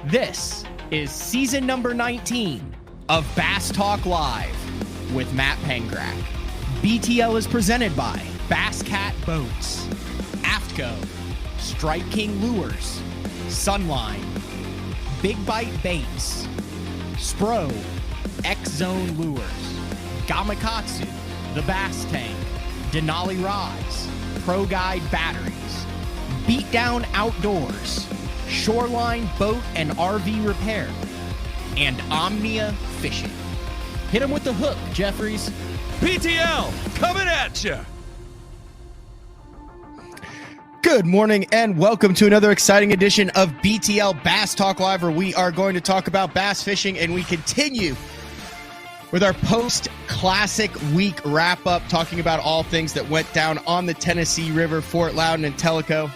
This is season number 19 of Bass Talk Live with Matt Pengrack. BTL is presented by Bass Cat Boats, Aftco, Strike King Lures, Sunline, Big Bite Baits, Spro, X-Zone Lures, Gamakatsu, The Bass Tank, Denali Rods, Pro Guide Batteries, Beatdown Outdoors, Shoreline Boat and RV Repair, and Omnia Fishing. Hit them with the hook, Jeffries. BTL coming at you. Good morning and welcome to another exciting edition of BTL Bass Talk Live, where we are going to talk about bass fishing, and we continue with our post-Classic week wrap-up, talking about all things that went down on the Tennessee River, Fort Loudon, and Tellico.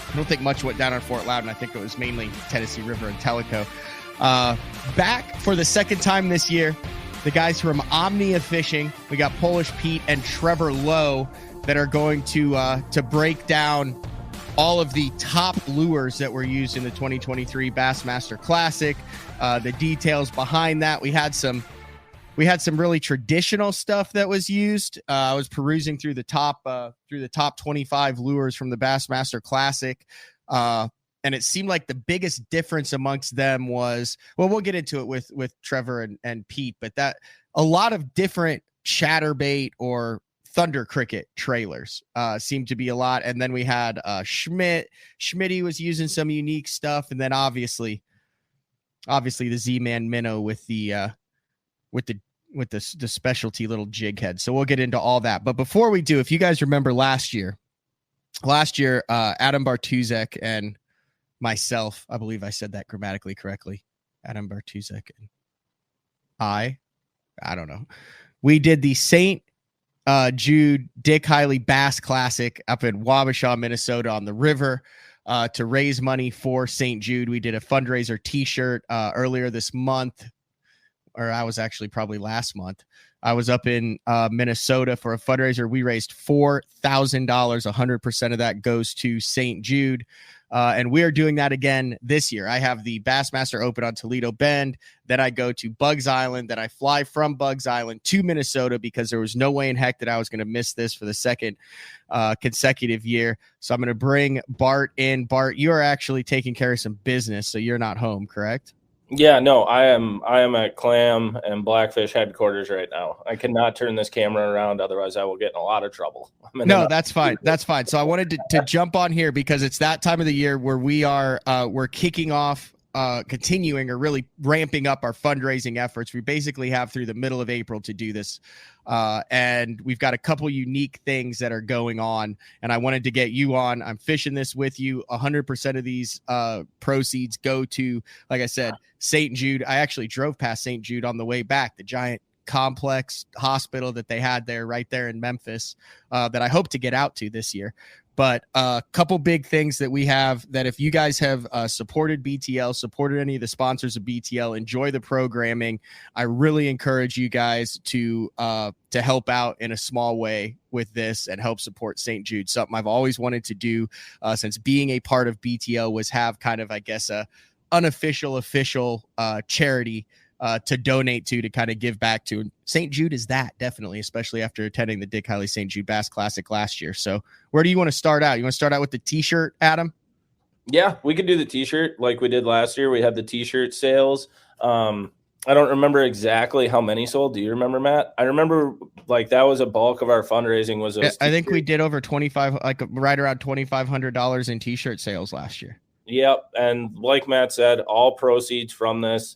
I don't think much went down on Fort Loudon. I think it was mainly Tennessee River and Tellico. Back for the second time this year, the guys from Omnia Fishing. We got Polish Pete and Trevor Lowe that are going to break down all of the top lures that were used in the 2023 Bassmaster Classic, the details behind that. We had some really traditional stuff that was used. I was perusing through the top 25 lures from the Bassmaster Classic, and it seemed like the biggest difference amongst them was, well, we'll get into it with Trevor and Pete, but that a lot of different chatterbait or thunder cricket trailers seemed to be a lot. And then we had Schmitty was using some unique stuff, and then obviously the Z-Man Minnow with the specialty little jig head. So we'll get into all that. But before we do, if you guys remember last year, Adam Bartusek and myself, I believe I said that grammatically correctly. Adam Bartusek and I don't know. We did the St. Jude Dick Hiley Bass Classic up in Wabasha, Minnesota on the river to raise money for St. Jude. We did a fundraiser t-shirt earlier this month. Or I was actually probably last month. I was up in Minnesota for a fundraiser. We raised $4,000. 100% of that goes to St. Jude. And we are doing that again this year. I have the Bassmaster Open on Toledo Bend. Then I go to Bugs Island. Then I fly from Bugs Island to Minnesota because there was no way in heck that I was going to miss this for the second consecutive year. So I'm going to bring Bart in. Bart, you are actually taking care of some business, so you're not home, correct? Yeah, no, I am at Clam and Blackfish headquarters right now. I cannot turn this camera around, otherwise I will get in a lot of trouble. No, that's fine. That's fine. So I wanted to jump on here because it's that time of the year where we're kicking off, continuing or really ramping up our fundraising efforts. We basically have through the middle of April to do this. And we've got a couple unique things that are going on, and I wanted to get you on. I'm fishing this with you. 100% of these proceeds go to, like I said, St. Jude. I actually drove past St. Jude on the way back, the giant complex hospital that they had there right there in Memphis that I hope to get out to this year. But a couple big things that we have that if you guys have supported BTL, supported any of the sponsors of BTL, enjoy the programming, I really encourage you guys to help out in a small way with this and help support St. Jude. Something I've always wanted to do since being a part of BTL was have kind of, I guess, a unofficial, official charity to donate to kind of give back to. And St. Jude is that, definitely, especially after attending the Dick Hiley St. Jude Bass Classic last year. So where do you want to start out? You want to start out with the t-shirt, Adam? Yeah, we could do the t-shirt like we did last year. We had the t-shirt sales. I don't remember exactly how many sold. Do you remember, Matt? I remember like that was a bulk of our fundraising was those I think we did over 25, like right around $2,500 in t-shirt sales last year. Yep. And like Matt said, all proceeds from this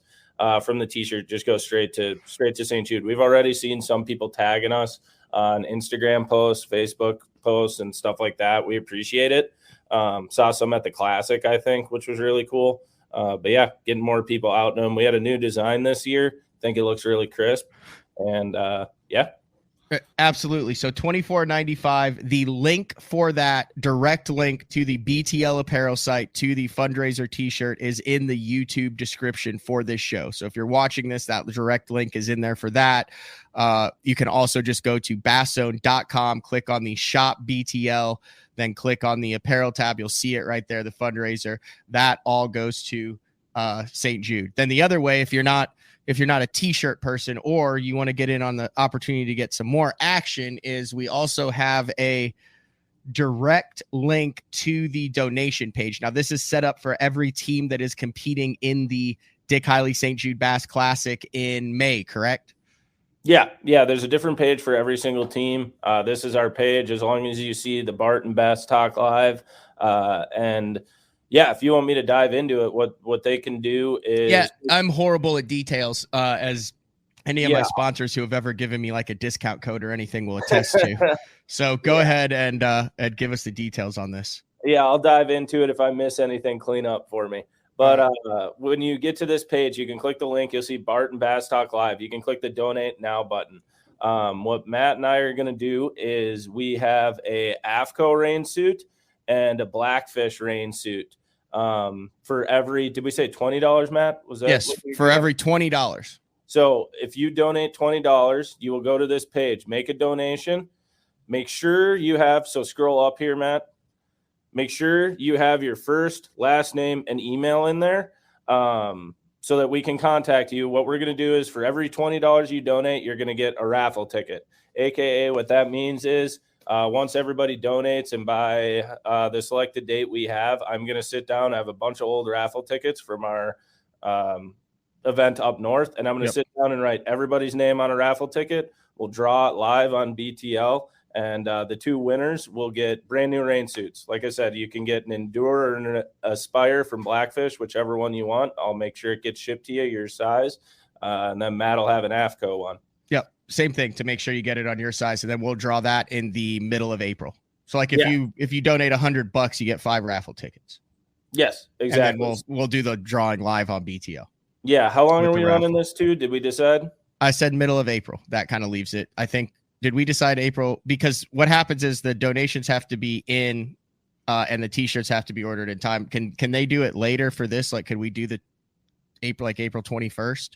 from the t-shirt just go straight to St. Jude. We've already seen some people tagging us on Instagram posts, Facebook posts, and stuff like that. We appreciate it. Saw some at the Classic, I think, which was really cool. But yeah, getting more people out in them. We had a new design this year. I think it looks really crisp. And yeah. Absolutely. So $24.95. The link for that, direct link to the BTL apparel site to the fundraiser t-shirt, is in the YouTube description for this show. So if you're watching this, that direct link is in there for that. You can also just go to basszone.com, click on the shop BTL, then click on the apparel tab. You'll see it right there, the fundraiser. That all goes to St. Jude. Then the other way, if you're not a t-shirt person or you want to get in on the opportunity to get some more action, is we also have a direct link to the donation page. Now, this is set up for every team that is competing in the Dick Hiley St. Jude Bass Classic in May, correct? Yeah. There's a different page for every single team. This is our page. As long as you see the Bart and Bass Talk Live, and yeah, if you want me to dive into it, what they can do is... Yeah, I'm horrible at details, as any of my sponsors who have ever given me like a discount code or anything will attest to. So go ahead and give us the details on this. Yeah, I'll dive into it. If I miss anything, clean up for me. But when you get to this page, you can click the link. You'll see Bart and Bass Talk Live. You can click the Donate Now button. What Matt and I are going to do is we have a AFCO rain suit and a Blackfish rain suit. For every, did we say $20, Matt? Was that? Yes, for every $20. So if you donate $20, you will go to this page, make a donation. Make sure you have, so scroll up here, Matt. Make sure you have your first, last name, and email in there, so that we can contact you. What we're going to do is for every $20 you donate, you're going to get a raffle ticket. AKA what that means is once everybody donates and by the selected date we have, I'm going to sit down. I have a bunch of old raffle tickets from our event up north, and I'm going to sit down and write everybody's name on a raffle ticket. We'll draw it live on BTL. And the two winners will get brand new rain suits. Like I said, you can get an Endure or an Aspire from Blackfish, whichever one you want. I'll make sure it gets shipped to you, your size. And then Matt will have an AFCO one. Yep. Same thing to make sure you get it on your size. And then we'll draw that in the middle of April. So like if you donate $100, you get 5 raffle tickets. Yes, exactly. And then we'll do the drawing live on BTL. Yeah. How long are we running this to? Did we decide? I said middle of April. That kind of leaves it. I think. Did we decide April? Because what happens is the donations have to be in, and the t-shirts have to be ordered in time. Can they do it later for this? Like, could we do the April 21st?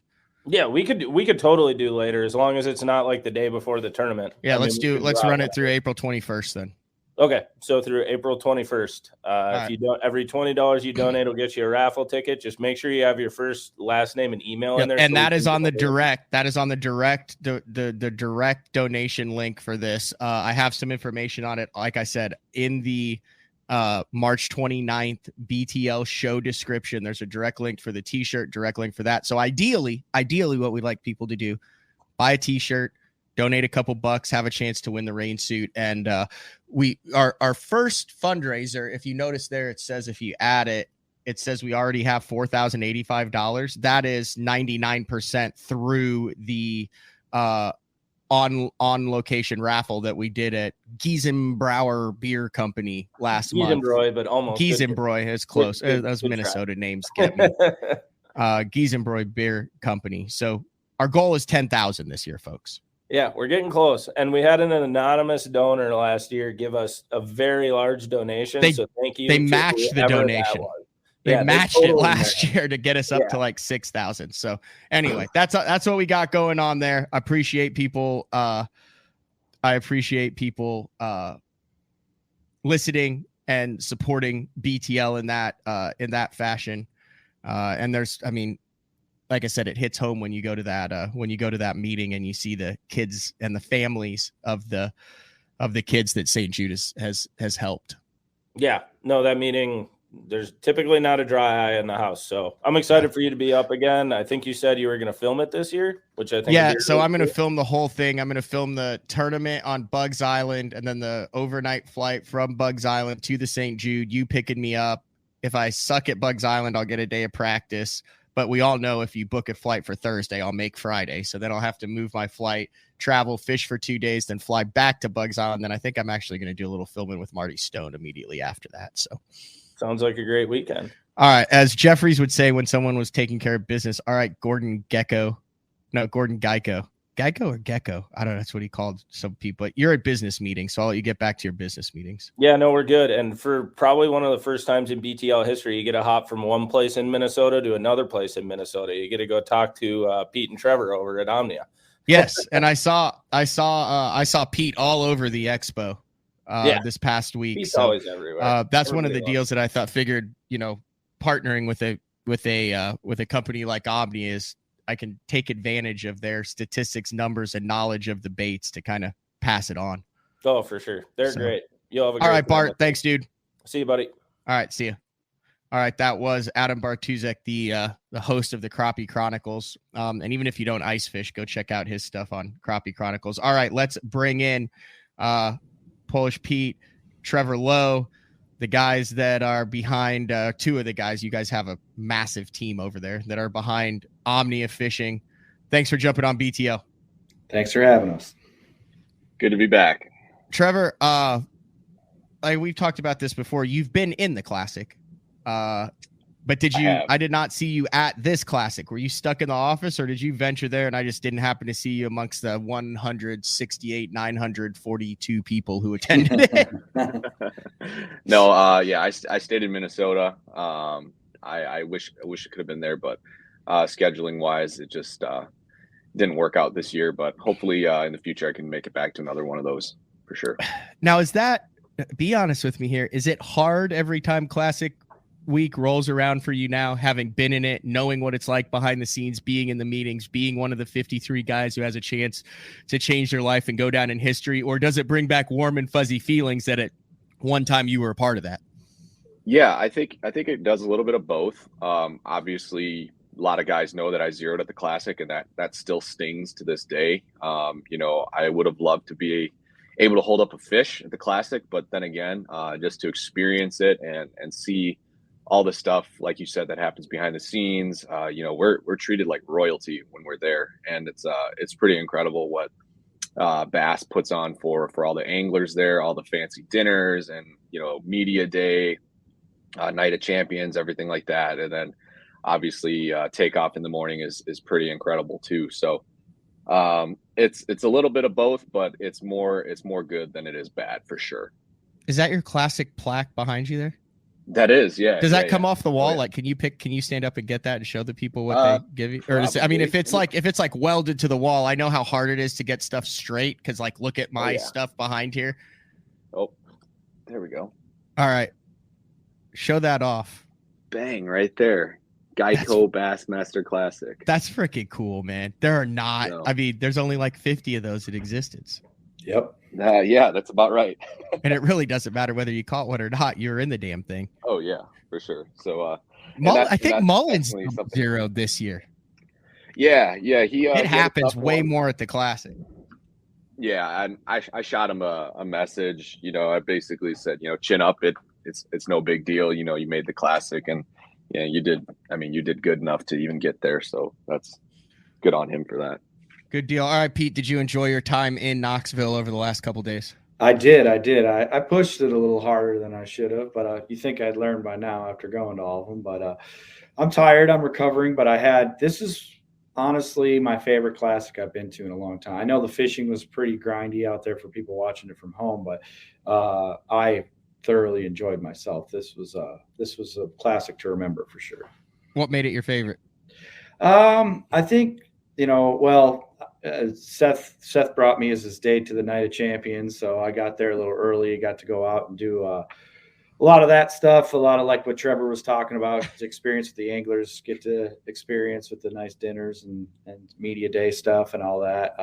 Yeah, we could totally do later as long as it's not like the day before the tournament. Yeah, let's run it through April 21st then. Okay, so through April 21st. If you don't, every $20 you donate will get you a raffle ticket. Just make sure you have your first, last name, and email in there. And that is on the direct. That is on the direct, the direct donation link for this. I have some information on it. Like I said, in the March 29th BTL show description, there's a direct link for the t-shirt, direct link for that. So ideally, what we'd like people to do, buy a t-shirt, donate a couple bucks, have a chance to win the rain suit. And our first fundraiser, if you notice there, it says if you add it, it says we already have $4,085. That is 99% through the on location raffle that we did at Giesenbrauer Beer Company last month. But almost Giesenbräu is close. Those Minnesota names get me. Giesenbrauer Beer Company. So our goal is 10,000 this year, folks. Yeah, we're getting close. And we had an anonymous donor last year give us a very large donation. So thank you. They matched the donation. They matched it last year to get us up to like 6,000. So anyway, that's what we got going on there. I appreciate people. I appreciate people listening and supporting BTL in that fashion. And there's, I mean, like I said, it hits home when you go to that meeting and you see the kids and the families of the kids that St. Jude has helped. Yeah, no, that meeting, there's typically not a dry eye in the house. So I'm excited for you to be up again. I think you said you were going to film it this year, which I think. Yeah, so I'm going to film the whole thing. I'm going to film the tournament on Bugs Island and then the overnight flight from Bugs Island to the St. Jude, you picking me up. If I suck at Bugs Island, I'll get a day of practice. But we all know if you book a flight for Thursday, I'll make Friday. So then I'll have to move my flight, travel, fish for 2 days, then fly back to Bugs Island. Then I think I'm actually going to do a little filming with Marty Stone immediately after that. So sounds like a great weekend. All right. As Jeffries would say when someone was taking care of business. All right, Gordon Gecko. Geico or Gecko? I don't know. That's what he called some people. You're at business meetings, so I'll let you get back to your business meetings. Yeah, no, we're good. And for probably one of the first times in BTL history, you get a hop from one place in Minnesota to another place in Minnesota. You get to go talk to Pete and Trevor over at Omnia. Yes, and I saw Pete all over the expo this past week. Pete's always everywhere. That's one of the deals that I thought figured, partnering with a with a company like Omnia is I can take advantage of their statistics, numbers, and knowledge of the baits to kind of pass it on. Oh, for sure. They're great. You'll have a great all right, Bart. time. Thanks, dude. See you, buddy. All right, see you. All right, that was Adam Bartusek, the host of the Crappie Chronicles. And even if you don't ice fish, go check out his stuff on Crappie Chronicles. All right, let's bring in Polish Pete, Trevor Lowe, the guys that are behind two of the guys. You guys have a massive team over there that are behind Omnia Fishing. Thanks for jumping on BTL. Thanks for having us. Good to be back. Trevor, we've talked about this before. You've been in the Classic. But I did not see you at this Classic. Were you stuck in the office, or did you venture there and I just didn't happen to see you amongst the 942 people who attended it? No, I stayed in Minnesota. I wish it could have been there, but scheduling wise, it just didn't work out this year, but hopefully in the future I can make it back to another one of those for sure. Now, be honest with me here. Is it hard every time Classic week rolls around for you now, having been in it, knowing what it's like behind the scenes, being in the meetings, being one of the 53 guys who has a chance to change their life and go down in history? Or does it bring back warm and fuzzy feelings that at one time you were a part of that? Yeah, I think it does a little bit of both. Obviously, a lot of guys know that I zeroed at the Classic, and that still stings to this day. I would have loved to be able to hold up a fish at the Classic, but then again, just to experience it and see all the stuff, like you said, that happens behind the scenes. We're treated like royalty when we're there, and it's pretty incredible what Bass puts on for all the anglers there, all the fancy dinners and media day, night of champions, everything like that, and then obviously takeoff in the morning is pretty incredible too. So it's a little bit of both, but it's more good than it is bad for sure. Is that your Classic plaque behind you there? That is, yeah. Does that come off the wall? Oh, yeah. Like, can you stand up and get that and show the people what they give you? Or if it's like welded to the wall, I know how hard it is to get stuff straight. Cause like, look at my stuff behind here. Oh, there we go. All right. Show that off. Bang, right there. Geico Bassmaster Classic. That's freaking cool, man. There are not, there's only like 50 of those in existence. Yep. Yeah, that's about right. And it really doesn't matter whether you caught one or not. You're in the damn thing. Oh yeah, for sure. So I think Mullins zeroed this year. Yeah. It happens way more at the Classic. Yeah, and I shot him a message. I basically said, chin up. It's no big deal. You made the Classic, and you did. You did good enough to even get there. So that's good on him for that. Good deal. All right, Pete, did you enjoy your time in Knoxville over the last couple of days? I did. I pushed it a little harder than I should have, but you think I'd learned by now after going to all of them. But I'm tired. I'm recovering. But this is honestly my favorite Classic I've been to in a long time. I know the fishing was pretty grindy out there for people watching it from home, but I thoroughly enjoyed myself. This was a Classic to remember for sure. What made it your favorite? I think, Seth brought me as his date to the Night of Champions, so I got there a little early. Got to go out and do a lot of that stuff, a lot of like what Trevor was talking about, experience with the anglers, get to experience with the nice dinners and media day stuff and all that.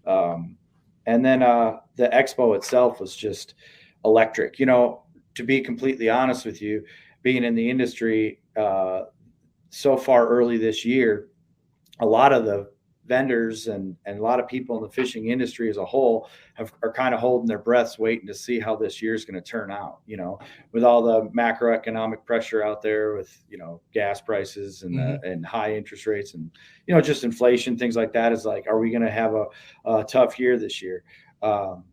And then the expo itself was just electric. To be completely honest with you, being in the industry so far early this year, a lot of the vendors and a lot of people in the fishing industry as a whole are kind of holding their breaths, waiting to see how this year is going to turn out, with all the macroeconomic pressure out there with, gas prices and and high interest rates and, just inflation, things like that. Is like, are we going to have a tough year this year? Are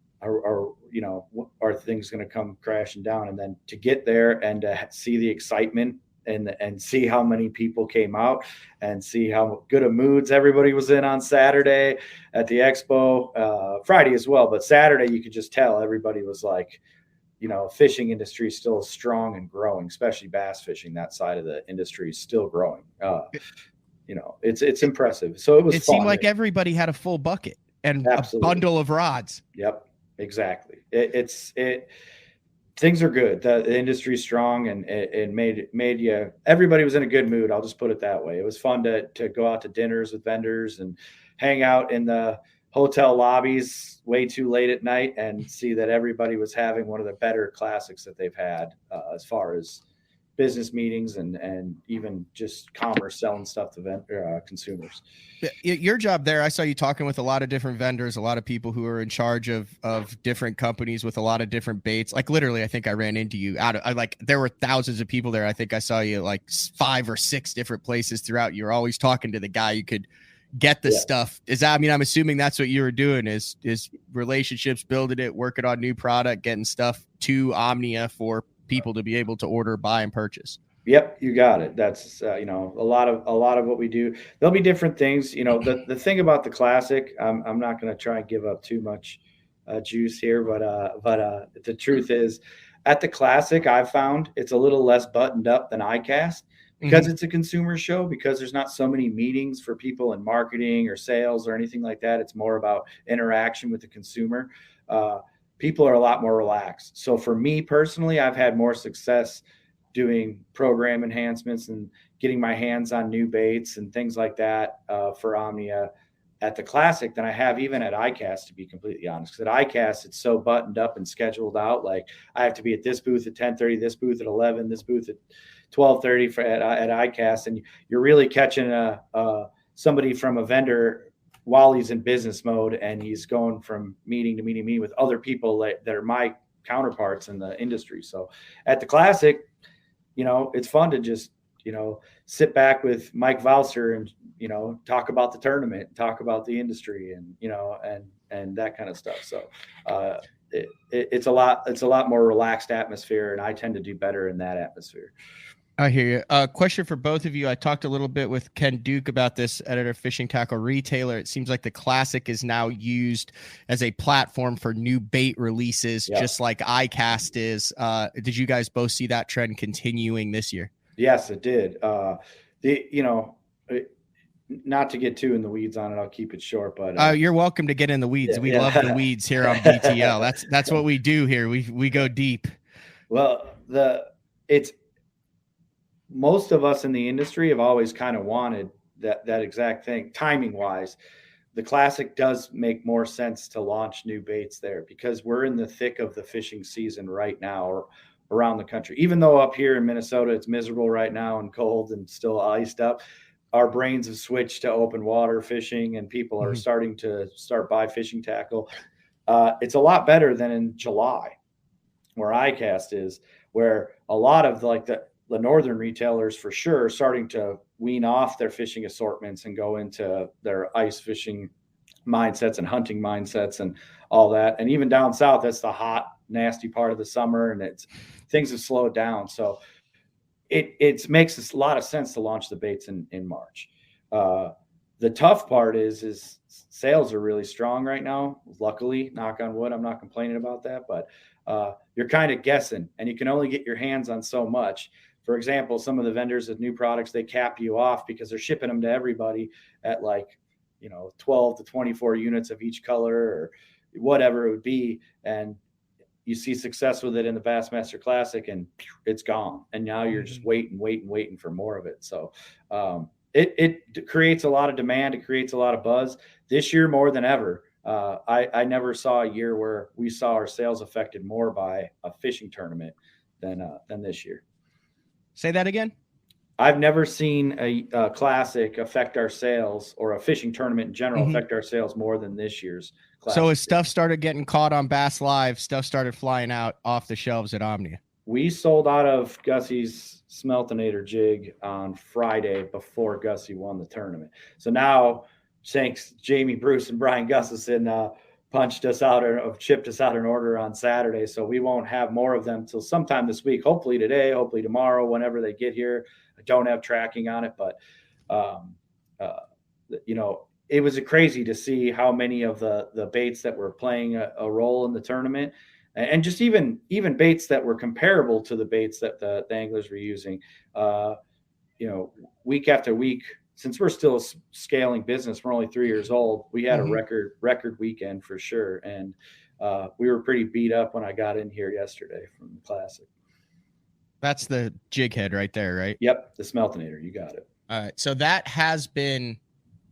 things going to come crashing down? And then to get there and to see the excitement and see how many people came out and see how good of moods everybody was in on Saturday at the expo, Friday as well. But Saturday, you could just tell everybody was like, fishing industry is still strong and growing, especially bass fishing. That side of the industry is still growing. It's impressive. So it was fun. Seemed like everybody had a full bucket and a bundle of rods. Yep, exactly. things are good. The industry's strong, and it made you. Everybody was in a good mood. I'll just put it that way. It was fun to go out to dinners with vendors and hang out in the hotel lobbies way too late at night and see that everybody was having one of the better classics that they've had as far as business meetings and even just commerce, selling stuff to consumers. Your job there, I saw you talking with a lot of different vendors, a lot of people who are in charge of different companies with a lot of different baits. Like literally, I think I ran into you there were thousands of people there. I think I saw you like 5 or 6 different places throughout. You're always talking to the guy you could get the stuff. I'm assuming that's what you were doing is relationships, building it, working on new product, getting stuff to Omnia for people to be able to order, buy, and purchase. Yep, you got it. That's a lot of what we do. There'll be different things. The thing about the Classic, I'm not going to try and give up too much juice here, but the truth is, at the Classic, I've found it's a little less buttoned up than ICAST because it's a consumer show. Because there's not so many meetings for people in marketing or sales or anything like that. It's more about interaction with the consumer. People are a lot more relaxed. So for me personally, I've had more success doing program enhancements and getting my hands on new baits and things like that for Omnia at the Classic than I have even at ICAST, to be completely honest. Because at ICAST, it's so buttoned up and scheduled out. Like I have to be at this booth at 10:30, this booth at 11, this booth at 12:30 at ICAST, and you're really catching somebody from a vendor while he's in business mode, and he's going from meeting to meeting with other people that are my counterparts in the industry. So at the Classic, it's fun to just, sit back with Mike Valser and, talk about the tournament, talk about the industry and, and that kind of stuff. So it's a lot more relaxed atmosphere, and I tend to do better in that atmosphere. I hear you. Question for both of you. I talked a little bit with Ken Duke about this, editor, Fishing Tackle Retailer. It seems like the Classic is now used as a platform for new bait releases, just like ICAST is. Did you guys both see that trend continuing this year? Yes, it did. Not to get too in the weeds on it, I'll keep it short. But you're welcome to get in the weeds. We love the weeds here on BTL. That's what we do here. We go deep. Well, most of us in the industry have always kind of wanted that exact thing. Timing wise, the Classic does make more sense to launch new baits there because we're in the thick of the fishing season right now or around the country. Even though up here in Minnesota, it's miserable right now and cold and still iced up, our brains have switched to open water fishing and people are starting to buy fishing tackle. It's a lot better than in July where ICAST is, where a lot of the northern retailers for sure are starting to wean off their fishing assortments and go into their ice fishing mindsets and hunting mindsets and all that. And even down south, that's the hot, nasty part of the summer, and things have slowed down. So it makes a lot of sense to launch the baits in March. The tough part is sales are really strong right now. Luckily, knock on wood, I'm not complaining about that, but you're kind of guessing, and you can only get your hands on so much. For example, some of the vendors with new products, they cap you off because they're shipping them to everybody at 12 to 24 units of each color or whatever it would be. And you see success with it in the Bassmaster Classic and it's gone. And now you're just waiting for more of it. So it creates a lot of demand. It creates a lot of buzz this year more than ever. I never saw a year where we saw our sales affected more by a fishing tournament than this year. Say that again. I've never seen a Classic affect our sales or a fishing tournament in general affect our sales more than this year's Classic. So as stuff started getting caught on Bass Live, stuff started flying out off the shelves at Omnia. We sold out of Gussie's Smeltinator jig on Friday before Gussie won the tournament. So now, thanks Jamie Bruce and Brian Gustafson chipped us out an order on Saturday. So we won't have more of them till sometime this week. Hopefully today, hopefully tomorrow, whenever they get here. I don't have tracking on it, but it was crazy to see how many of the baits that were playing a role in the tournament, and just even baits that were comparable to the baits that the anglers were using. Week after week, since we're still a scaling business, we're only 3 years old. We had a record weekend for sure, and we were pretty beat up when I got in here yesterday from the Classic. That's the jig head right there, right? Yep, the Smeltinator. You got it. All right. So that has been,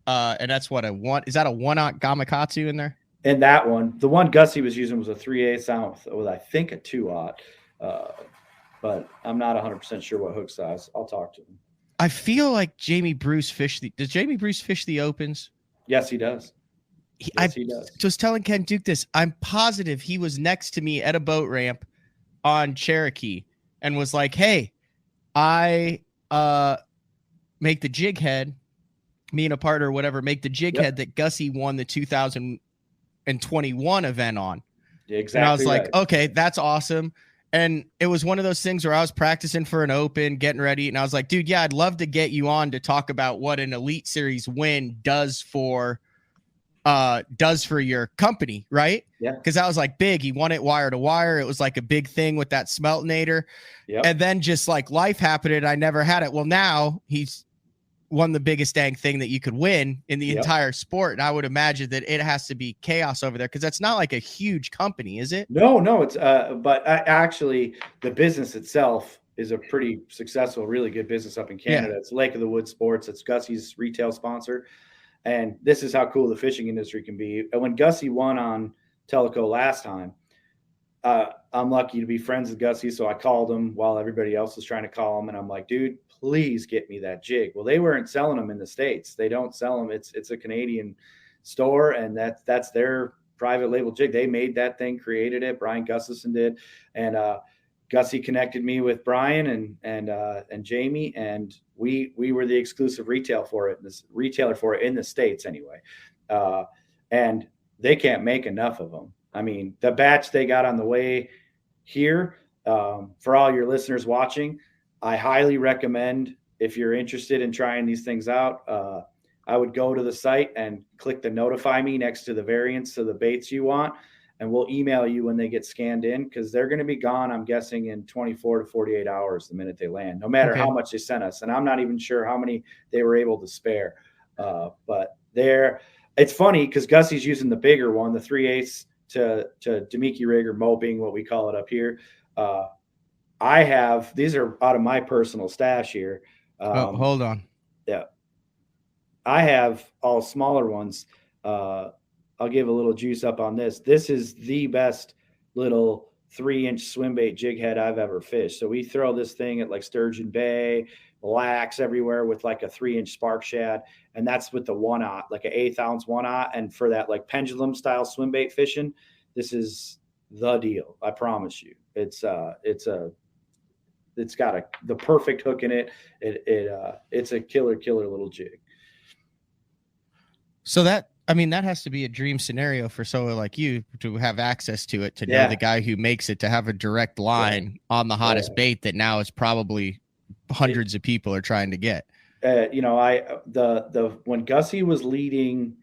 and that's what is that a 1/0 Gamakatsu in there? And that one, the one Gussie was using was a 3/8 ounce with, I think, a 2/0. But I'm not 100% sure what hook size. I'll talk to him. I feel like Jamie Bruce does Jamie Bruce fish the opens? Yes, he does. Yes, he does. I was telling Ken Duke this. I'm positive he was next to me at a boat ramp on Cherokee and was like, hey, I make the jig head, me and a partner or whatever, make the jig head that Gussie won the 2021 event on. Exactly. And I was like, okay, that's awesome. And it was one of those things where I was practicing for an open, getting ready. And I was like, dude, yeah, I'd love to get you on to talk about what an Elite Series win does for your company. Right. Yeah. Cause that was like big. He won it wire to wire. It was like a big thing with that Smeltinator. Yep. And then just like life happened and I never had it. Well, now he's won the biggest dang thing that you could win in the entire sport. And I would imagine that it has to be chaos over there because that's not like a huge company, is it? No, it's but actually the business itself is a pretty successful, really good business up in Canada. It's Lake of the Woods Sports. It's Gussie's retail sponsor. And this is how cool the fishing industry can be. And when Gussie won on Teleco last time, I'm lucky to be friends with Gussie. So I called him while everybody else was trying to call him. And I'm like, dude, please get me that jig. Well, they weren't selling them in the States. They don't sell them. It's a Canadian store. And that's their private label jig. They made that thing, created it. Brian Gustafson did. And Gussie connected me with Brian and Jamie. And we were the exclusive retailer for it in the States anyway. And they can't make enough of them. I mean, the batch they got on the way here, for all your listeners watching, I highly recommend, if you're interested in trying these things out, I would go to the site and click the notify me next to the variants of the baits you want, and we'll email you when they get scanned in because they're going to be gone, I'm guessing, in 24 to 48 hours the minute they land, no matter how much they sent us. And I'm not even sure how many they were able to spare. But it's funny because Gussie's using the bigger one, the 3/8 to Demiki rig or moping, what we call it up here. These are out of my personal stash here. Hold on. Yeah. I have all smaller ones. I'll give a little juice up on this. This is the best little 3-inch swim bait jig head I've ever fished. So we throw this thing at like Sturgeon Bay, lax everywhere with like a 3-inch spark shad. And that's with the 1/0, like an 1/8 ounce 1/0. And for that like pendulum style swim bait fishing, this is the deal. I promise you. It's got the perfect hook in it. It's a killer little jig. So that has to be a dream scenario for someone like you to have access to it, to know the guy who makes it, to have a direct line on the hottest bait that now is probably hundreds of people are trying to get. When Gussie was leading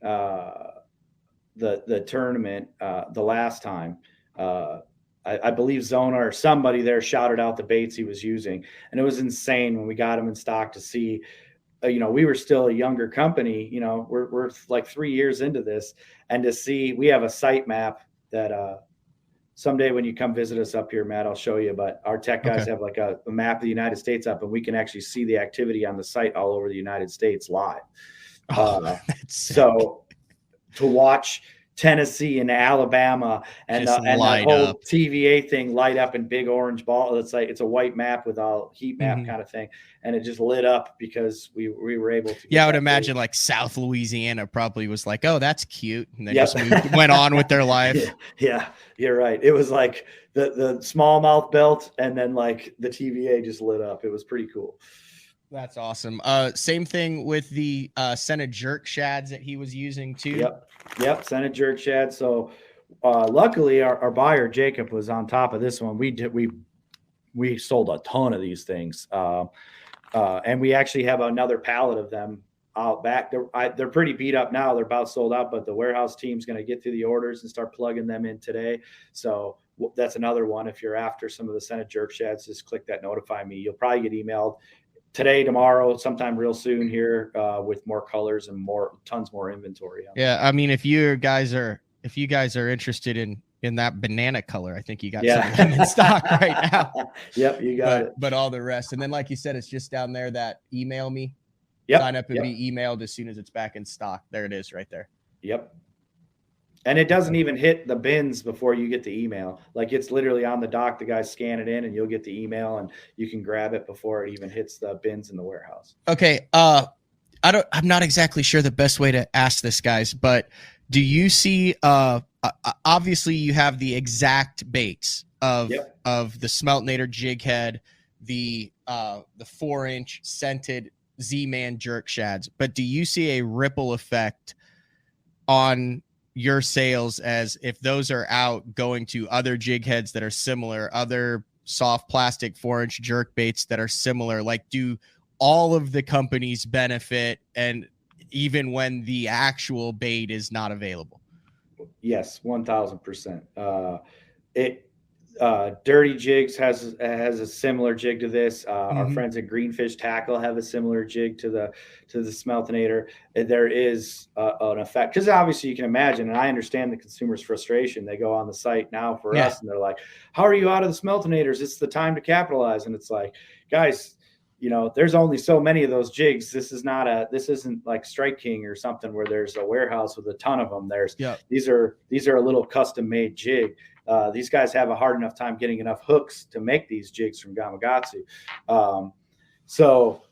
the tournament the last time, I believe Zona or somebody there shouted out the baits he was using, and it was insane when we got him in stock to see. We were still a younger company. We're like 3 years into this, and to see, we have a site map that someday when you come visit us up here, Matt, I'll show you. But our tech guys have like a map of the United States up, and we can actually see the activity on the site all over the United States live. So to watch Tennessee and Alabama and that whole TVA thing light up in big orange ball. It's like it's a white map with a heat map kind of thing, and it just lit up because we were able to. Yeah, I would imagine like South Louisiana probably was like, "Oh, that's cute," and then just went on with their life. Yeah, you're right. It was like the smallmouth belt, and then like the TVA just lit up. It was pretty cool. That's awesome. Same thing with the Senate jerk shads that he was using too. Yep. Senate jerk shad. So luckily our buyer Jacob was on top of this one. We sold a ton of these things. And we actually have another pallet of them out back. They're pretty beat up now. They're about sold out, but the warehouse team's going to get through the orders and start plugging them in today. So that's another one. If you're after some of the Senate jerk shads, just click that notify me. You'll probably get emailed today, tomorrow, sometime real soon here with more colors and tons more inventory. Yeah, I mean, if you guys are if you guys are interested in that banana color, I think you got some of them in stock right now. Yep, you got it. But all the rest. And then, like you said, it's just down there that email me. Yep. Sign up and be emailed as soon as it's back in stock. There it is right there. Yep. And it doesn't even hit the bins before you get the email. Like, it's literally on the dock. The guys scan it in and you'll get the email and you can grab it before it even hits the bins in the warehouse. Okay. I'm not exactly sure the best way to ask this, guys, but do you see, obviously you have the exact baits of the Smeltinator jig head, the 4-inch scented Z-Man jerk shads, but do you see a ripple effect on your sales as if those are out going to other jig heads that are similar, other soft plastic 4-inch jerk baits that are similar? Like, do all of the companies benefit, and even when the actual bait is not available? Yes, 1,000%. Dirty Jigs has a similar jig to this. Our friends at Greenfish Tackle have a similar jig to the Smeltinator. There is an effect, because obviously you can imagine, and I understand the consumer's frustration. They go on the site now for us, and they're like, "How are you out of the Smeltinators? It's the time to capitalize." And it's like, guys, there's only so many of those jigs. This isn't like Strike King or something where there's a warehouse with a ton of them. These are a little custom made jig. These guys have a hard enough time getting enough hooks to make these jigs from Gamakatsu. So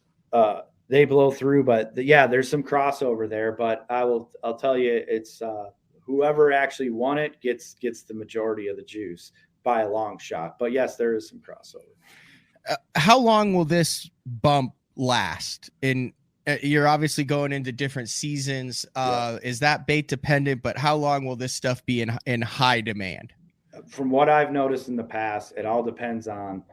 they blow through, but there's some crossover there, but I'll tell you, it's whoever actually won it gets the majority of the juice by a long shot. But yes, there is some crossover. How long will this bump last? You're obviously going into different seasons. Is that bait dependent, but how long will this stuff be in high demand? From what I've noticed in the past, it all depends on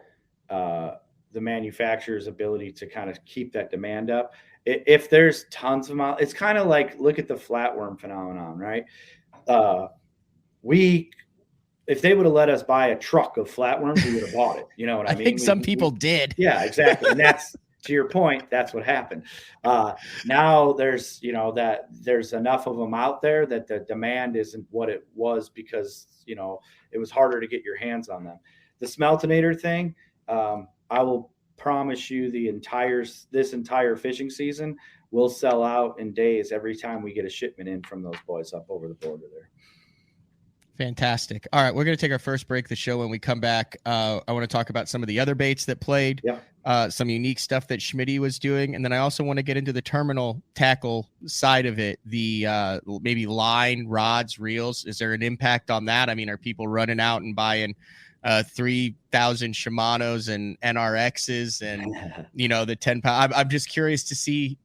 the manufacturer's ability to kind of keep that demand up. If there's tons of them, it's kind of like, look at the flatworm phenomenon, right? If they would have let us buy a truck of flatworms, we would have bought it. You know what I mean? I think some people did. Yeah, exactly. And that's, to your point, that's what happened. Now there's enough of them out there that the demand isn't what it was, because, it was harder to get your hands on them. The Smeltinator thing, I will promise you this entire fishing season will sell out in days every time we get a shipment in from those boys up over the border there. Fantastic. All right, we're going to take our first break of the show. When we come back, I want to talk about some of the other baits that played, some unique stuff that Schmitty was doing, and then I also want to get into the terminal tackle side of it, the maybe line, rods, reels. Is there an impact on that? I mean, are people running out and buying 3,000 Shimanos and NRXs and the 10-pound? I'm just curious to see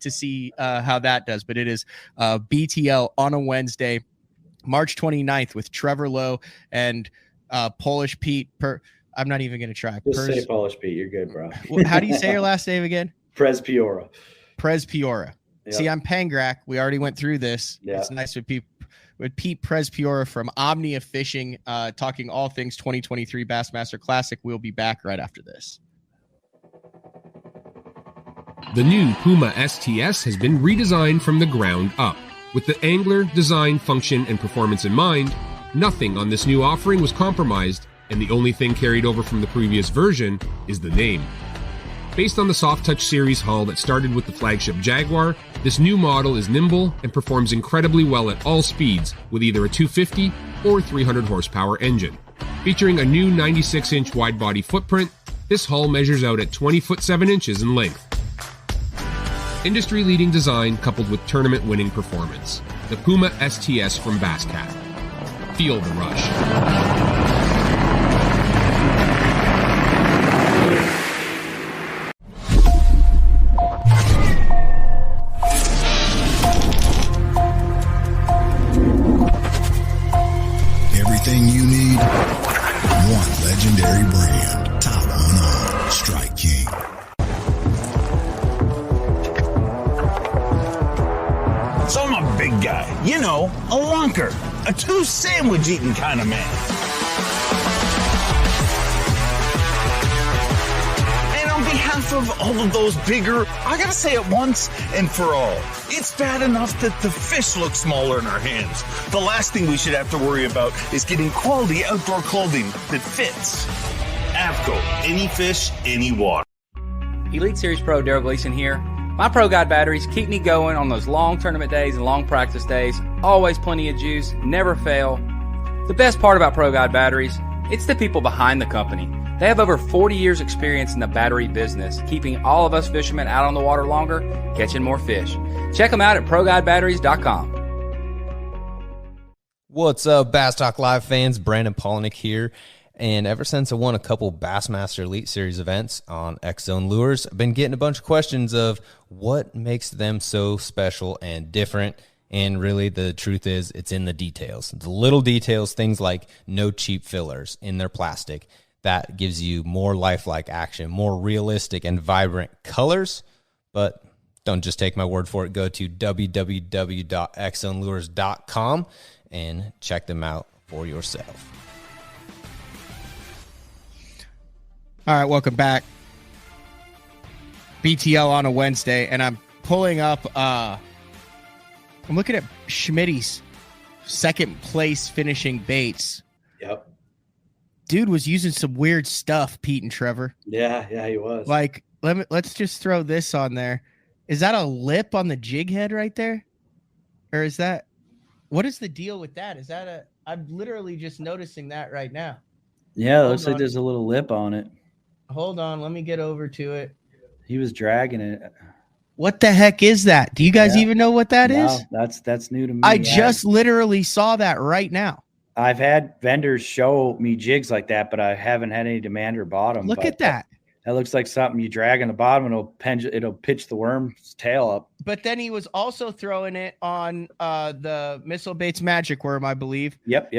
how that does. But it is BTL on a Wednesday, March 29th, with Trevor Lowe and Polish Pete. I'm not even going to try. Just say Polish Pete. You're good, bro. How do you say your last name again? Prespiora. Yep. See, I'm Pangrak. We already went through this. Yeah. It's nice with Pete Prespiora from Omnia Fishing, talking all things 2023 Bassmaster Classic. We'll be back right after this. The new Puma STS has been redesigned from the ground up. With the angler, design, function, and performance in mind, nothing on this new offering was compromised, and the only thing carried over from the previous version is the name. Based on the Soft Touch series hull that started with the flagship Jaguar, this new model is nimble and performs incredibly well at all speeds with either a 250 or 300 horsepower engine. Featuring a new 96-inch wide-body footprint, this hull measures out at 20 foot 7 inches in length. Industry-leading design coupled with tournament-winning performance. The Puma STS from Basscat. Feel the rush. Everything you need, one legendary brand. Top on Strike King. So I'm a big guy, a lunker, a 2 sandwich eating kind of man. And on behalf enough of all of those bigger, I gotta say it once and for all, it's bad enough that the fish look smaller in our hands. The last thing we should have to worry about is getting quality outdoor clothing that fits. Avco, any fish, any water. Elite Series Pro Daryl Gleason here. My Pro Guide batteries keep me going on those long tournament days and long practice days. Always plenty of juice, never fail. The best part about Pro Guide batteries, it's the people behind the company. They have over 40 years experience in the battery business, keeping all of us fishermen out on the water longer, catching more fish. Check them out at ProGuideBatteries.com. What's up, Bass Talk Live fans? Brandon Polnick here. And ever since I won a couple Bassmaster Elite Series events on X-Zone Lures, I've been getting a bunch of questions of what makes them so special and different. And really, the truth is, it's in the details. The little details, things like no cheap fillers in their plastic. That gives you more lifelike action, more realistic and vibrant colors. But don't just take my word for it. Go to www.xzonelures.com and check them out for yourself. All right, welcome back. BTL on a Wednesday, and I'm pulling up, I'm looking at Schmitty's second place finishing baits. Yep. Dude was using some weird stuff, Pete and Trevor. Yeah, he was. Like, let's just throw this on there. Is that a lip on the jig head right there? Or is that, what is the deal with that? Is that I'm literally just noticing that right now. Yeah, it looks like there's a little lip on it. Hold on, let me get over to it. He was dragging it. What the heck is that? Do you guys even know what that is? That's new to me. I just literally saw that right now. I've had vendors show me jigs like that, but I haven't had any demand or bought them. Look at that. That looks like something you drag on the bottom and it'll pitch the worm's tail up. But then he was also throwing it on the Missile Baits Magic Worm, I believe. Yep.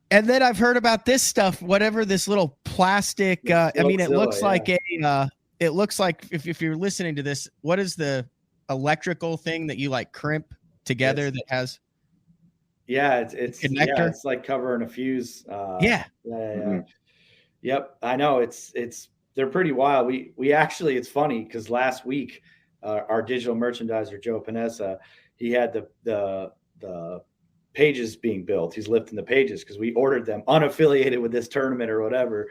And then I've heard about this stuff, whatever this little plastic. I mean, it looks like it looks like if you're listening to this, what is the electrical thing that you like crimp together that has? Yeah, it's connector. Yeah, it's like covering a fuse. Yeah. Mm-hmm. Yep. I know they're pretty wild. We actually, it's funny because last week, our digital merchandiser, Joe Panessa, he had the pages being built. He's lifting the pages because we ordered them unaffiliated with this tournament or whatever.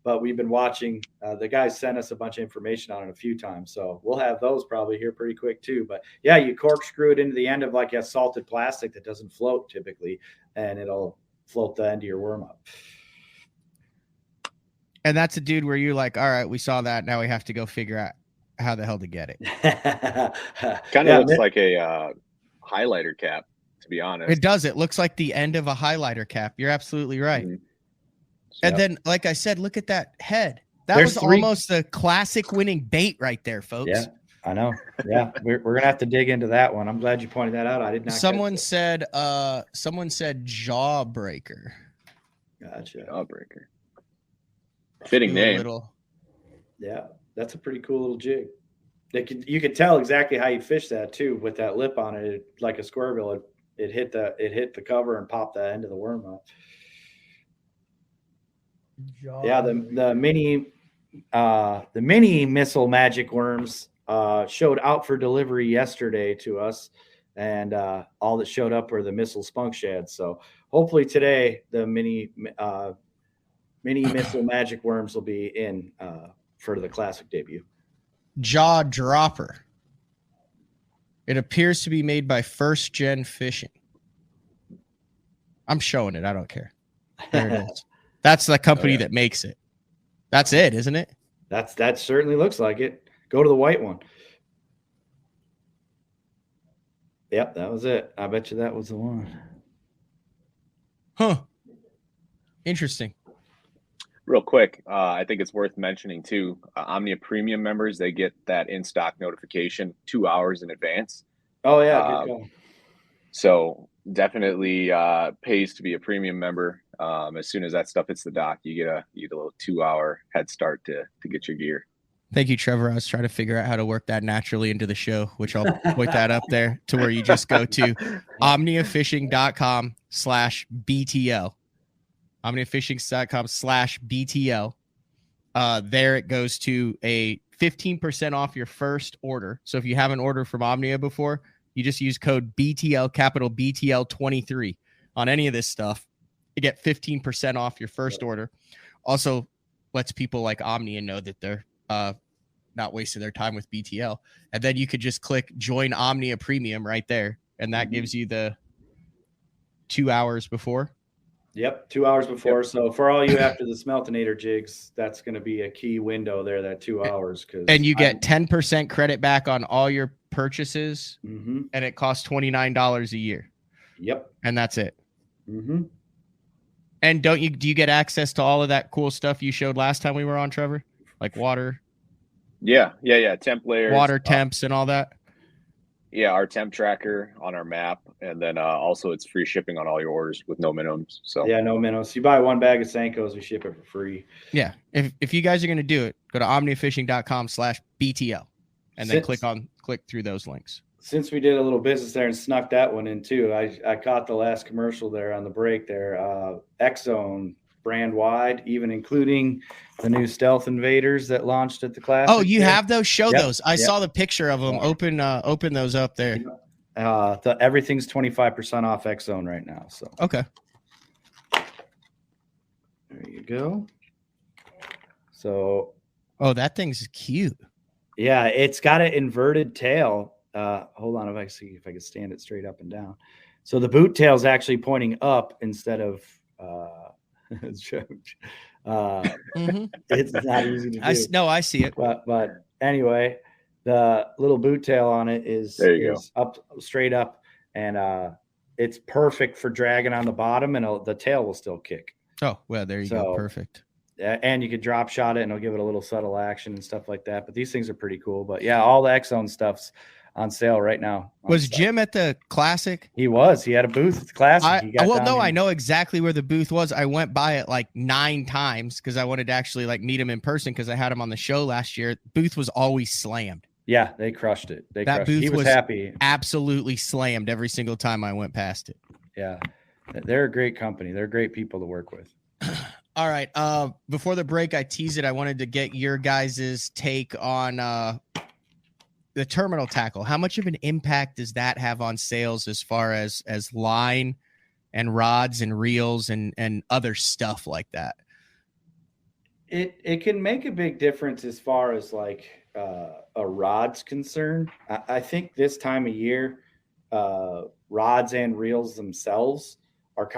But we've been watching, the guys sent us a bunch of information on it a few times. So we'll have those probably here pretty quick too. But yeah, you corkscrew it into the end of like a salted plastic that doesn't float typically, and it'll float the end of your worm up. And that's a dude where you're like, all right, we saw that. Now we have to go figure out how the hell to get it. Kind of looks like a highlighter cap, to be honest. It does. It looks like the end of a highlighter cap. You're absolutely right. Mm-hmm. And then, like I said, look at that head. That almost a classic winning bait right there, folks. Yeah, I know. Yeah, we're gonna have to dig into that one. I'm glad you pointed that out. I did not. Someone said jawbreaker. Gotcha. Jawbreaker. Fitting name. Yeah, that's a pretty cool little jig. You could tell exactly how you'd fish that too with that lip on it, like a square bill. It hit the cover and popped the end of the worm up. Yeah, the mini missile magic worms showed out for delivery yesterday to us, and all that showed up were the missile spunk shads. So hopefully today the mini missile magic worms will be in for the classic debut. Jaw dropper. It appears to be made by First Gen Fishing. I'm showing it. I don't care. There it is. That's the company that makes it. That's it, isn't it? That certainly looks like it. Go to the white one. Yep, that was it. I bet you that was the one. Huh. Interesting. Real quick, I think it's worth mentioning too, Omnia Premium members, they get that in-stock notification 2 hours in advance. Oh, yeah. Good call. So definitely pays to be a premium member. As soon as that stuff hits the dock, you get a little 2 hour head start to get your gear. Thank you, Trevor. I was trying to figure out how to work that naturally into the show, which I'll point that up there to where you just go to omniafishing.com/BTL. omniafishing.com/BTL. there it goes to a 15% off your first order. So if you haven't ordered from Omnia before, you just use code BTL, capital BTL 23 on any of this stuff. You get 15% off your first order. Also lets people like Omnia know that they're not wasting their time with BTL. And then you could just click join Omnia Premium right there. And that gives you the 2 hours before. Yep, 2 hours before. Yep. So for all you after the Smeltinator jigs, that's going to be a key window there, that 2 hours. And you get 10% credit back on all your purchases, and it costs $29 a year. Yep. And that's it. And do you get access to all of that cool stuff you showed last time we were on, Trevor? Like water? Yeah. Temp layers. Water temps and all that? Yeah, our temp tracker on our map, and then also it's free shipping on all your orders with no minimums. So yeah, no minimums. You buy 1 bag of Senkos, we ship it for free. Yeah, if you guys are going to do it, go to omniafishing.com/BTL, and then click through those links. Since we did a little business there and snuck that one in too, I caught the last commercial there on the break there. X-Zone brand wide, even including the new Stealth Invaders that launched at the Classic. Oh, you have those? Show those. I saw the picture of them. Open those up there. Everything's 25% off X-Zone right now. So okay, there you go. So that thing's cute. Yeah, it's got an inverted tail. Hold on, if I can stand it straight up and down. So the boot tail is actually pointing up instead of it's not easy to do. I see it. But anyway, the little boot tail on it is up straight up, and it's perfect for dragging on the bottom, and the tail will still kick. Oh, well, there you go. Perfect. And you could drop shot it, and it'll give it a little subtle action and stuff like that. But these things are pretty cool. But yeah, all the X-Zone stuff's on sale right now. Was Jim at the Classic? He was. He had a booth at the Classic. I know exactly where the booth was. I went by it like 9 times because I wanted to actually like meet him in person because I had him on the show last year. Booth was always slammed. Yeah, they crushed it. He was happy. Absolutely slammed every single time I went past it. Yeah, they're a great company. They're great people to work with. All right. Before the break, I teased it. I wanted to get your guys' take on the terminal tackle. How much of an impact does that have on sales as far as line and rods and reels and other stuff like that? It can make a big difference as far as like a rod's concerned. I think this time of year, rods and reels themselves are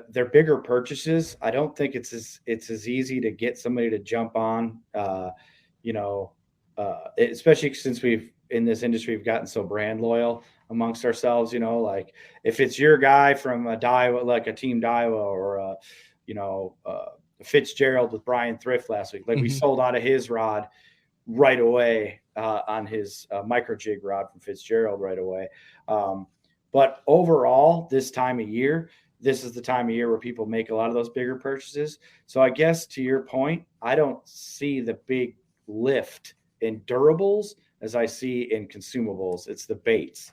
they're bigger purchases. I don't think it's as easy to get somebody to jump on, especially since in this industry, we've gotten so brand loyal amongst ourselves, like if it's your guy from a Daiwa, like a Team Daiwa or Fitzgerald with Brian Thrift last week, we sold out of his rod right away on his micro jig rod from Fitzgerald right away. But overall, this time of year, this is the time of year where people make a lot of those bigger purchases. So I guess to your point, I don't see the big lift in durables as I see in consumables. It's the baits.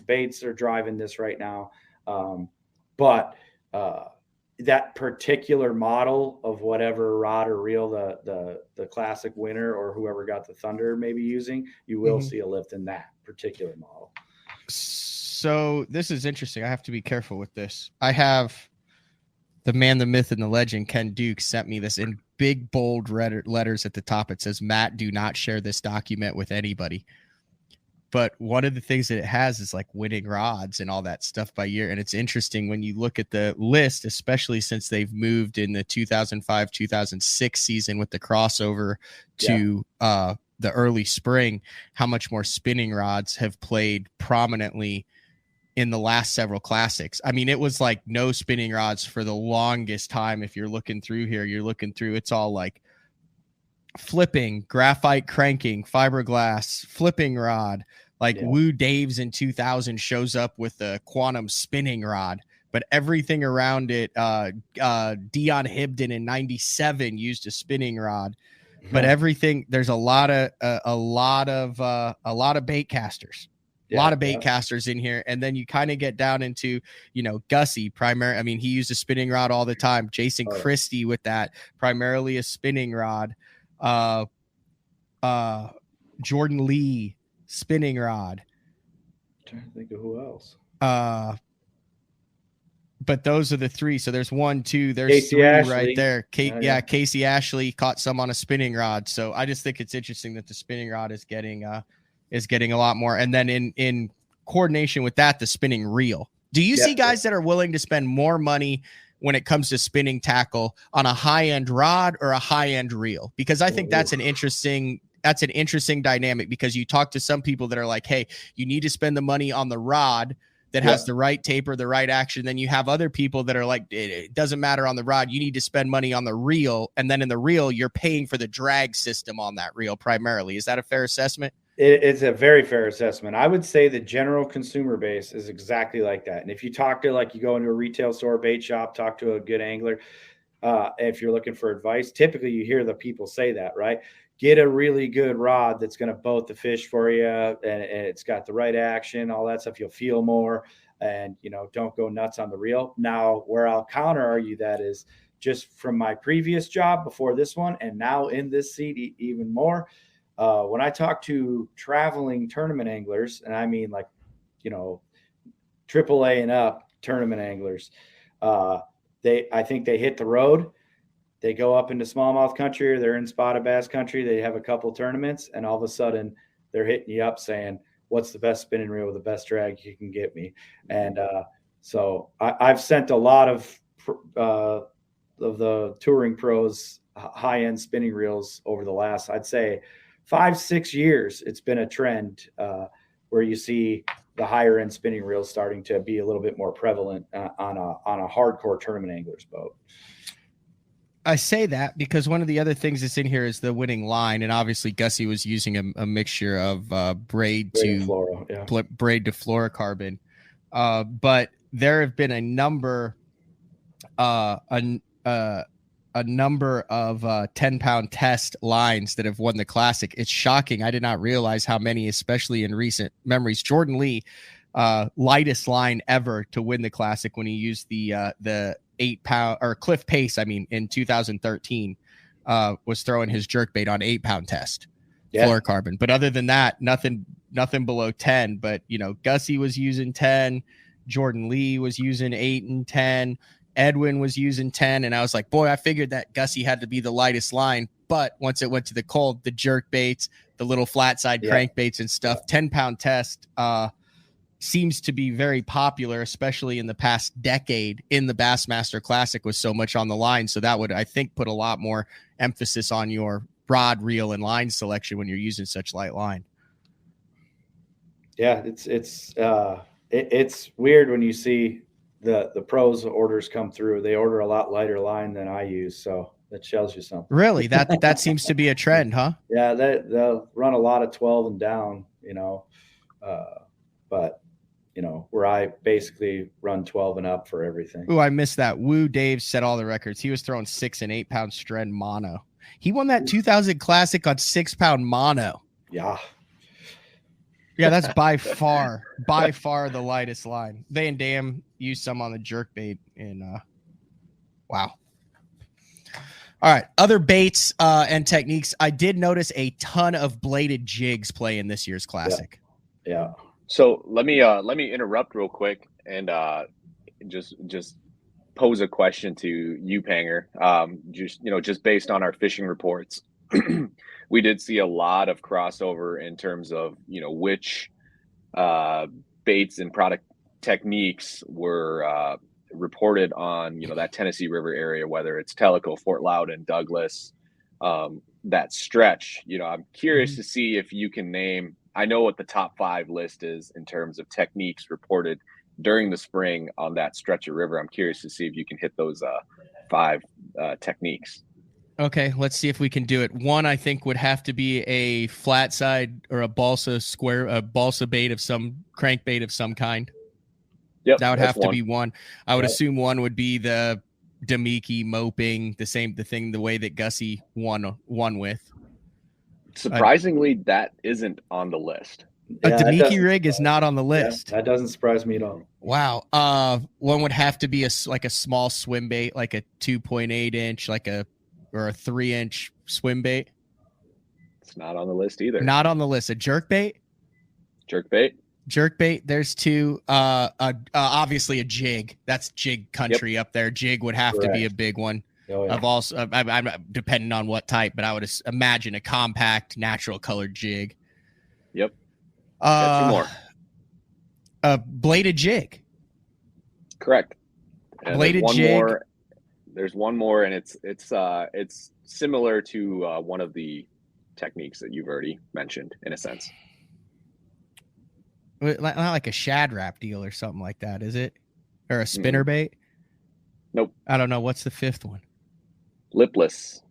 Baits are driving this right now. But that particular model of whatever rod or reel the Classic winner or whoever got the Thunder may be using, you will see a lift in that particular model. So this is interesting. I have to be careful with this. I have the man, the myth, and the legend, Ken Duke, sent me this in big, bold letters at the top. It says, Matt, do not share this document with anybody. But one of the things that it has is like winning rods and all that stuff by year. And it's interesting when you look at the list, especially since they've moved in the 2005-2006 season with the crossover to the early spring, how much more spinning rods have played prominently in the last several classics. I mean, it was like no spinning rods for the longest time. If you're looking through here, it's all like flipping, graphite cranking, fiberglass, flipping rod. Like Woo Daves in 2000 shows up with a quantum spinning rod, but everything around it, Dion Hibden in 97 used a spinning rod, but everything, there's a lot of bait casters. A lot of bait casters in here. And then you kind of get down into, Gussie primary. I mean, he used a spinning rod all the time. Jason Christie with that, primarily a spinning rod. Jordan Lee spinning rod. I'm trying to think of who else. But those are the three. So there's 1, 2, there's Casey 3 Ashley. right there. Yeah. Casey Ashley caught some on a spinning rod. So I just think it's interesting that the spinning rod is getting a lot more. And then in coordination with that, the spinning reel. Do you see guys that are willing to spend more money when it comes to spinning tackle on a high-end rod or a high-end reel? Because I think that's an interesting dynamic, because you talk to some people that are like, hey, you need to spend the money on the rod that has the right taper, the right action. Then you have other people that are like, it doesn't matter on the rod. You need to spend money on the reel. And then in the reel, you're paying for the drag system on that reel primarily. Is that a fair assessment? It's a very fair assessment. I would say the general consumer base is exactly like that. And if you talk to, like, you go into a retail store, bait shop, talk to a good angler, if you're looking for advice, typically you hear the people say that, right? Get a really good rod that's going to boat the fish for you, and it's got the right action, all that stuff. You'll feel more, and, you know, don't go nuts on the reel. Now, where I'll counter argue that is just from my previous job before this one, and now in this seat even more. When I talk to traveling tournament anglers, and I mean, like, you know, AAA and up tournament anglers, I think they hit the road. They go up into smallmouth country, or they're in spotted bass country. They have a couple tournaments, and all of a sudden they're hitting you up saying, what's the best spinning reel with the best drag you can get me? And so I've sent a lot of the touring pros high-end spinning reels over the last, I'd say, 5-6 years. It's been a trend where you see the higher end spinning reels starting to be a little bit more prevalent on a hardcore tournament angler's boat. I say that because one of the other things that's in here is the winning line, and obviously Gussie was using a mixture of braid to fluorocarbon, but there have been a number of 10-pound test lines that have won the Classic. It's shocking. I did not realize how many, especially in recent memories. Jordan Lee, lightest line ever to win the Classic when he used the 8-pound, or Cliff Pace, in 2013, was throwing his jerkbait on 8-pound test fluorocarbon. But other than that, nothing below 10. But, you know, Gussie was using 10, Jordan Lee was using 8 and 10, Edwin was using 10, and I was like, boy, I figured that Gussie had to be the lightest line. But once it went to the cold, the jerk baits, the little flat side crankbaits and stuff, 10-pound test seems to be very popular, especially in the past decade in the Bassmaster Classic with so much on the line. So that would, I think, put a lot more emphasis on your rod, reel, and line selection when you're using such light line. Yeah, it's weird when you see the pros orders come through. They order a lot lighter line than I use, so that tells you something. Really? That seems to be a trend, huh? Yeah, they'll run a lot of 12 and down, you know, but, you know, where I basically run 12 and up for everything. Ooh, I missed that. Woo Dave set all the records. He was throwing 6 and 8-pound Stren mono. He won that 2000 Classic on 6-pound mono. Yeah. Yeah, that's by far the lightest line. They and Dam used some on the jerkbait, and wow. All right, other baits and techniques. I did notice a ton of bladed jigs play in this year's Classic. Yeah. So let me interrupt real quick and just pose a question to you, Panger. Just based on our fishing reports, we did see a lot of crossover in terms of, you know, which baits and product techniques were reported on, you know, that Tennessee River area, whether it's Tellico, Fort Loudon, Douglas, that stretch. You know, I'm curious to see if you can name. I know what the top 5 list is in terms of techniques reported during the spring on that stretch of river. I'm curious to see if you can hit those 5 techniques. Okay, let's see if we can do it. One, I think, would have to be a flat side or a balsa bait of some crankbait of some kind. Yep, that would have to be one. I would assume one would be the Demiki moping, the way that Gussie won with. Surprisingly, that isn't on the list. A Demiki rig is not on the list. Yeah, that doesn't surprise me at all. Wow. One would have to be a small swim bait, like a 2.8 inch, or a 3-inch swim bait. It's not on the list either. Not on the list. A jerkbait? Jerkbait. There's two. Obviously a jig. That's jig country up there. Jig would have to be a big one. Oh, yeah. I've also, I'm depending on what type, but I would imagine a compact, natural colored jig. Yep. Got two more. A bladed jig. Correct. And Bladed jig. There's one more, and it's similar to one of the techniques that you've already mentioned, in a sense. Not like a shad wrap deal or something like that, is it? Or a spinner bait? Nope. I don't know. What's the fifth one? Lipless.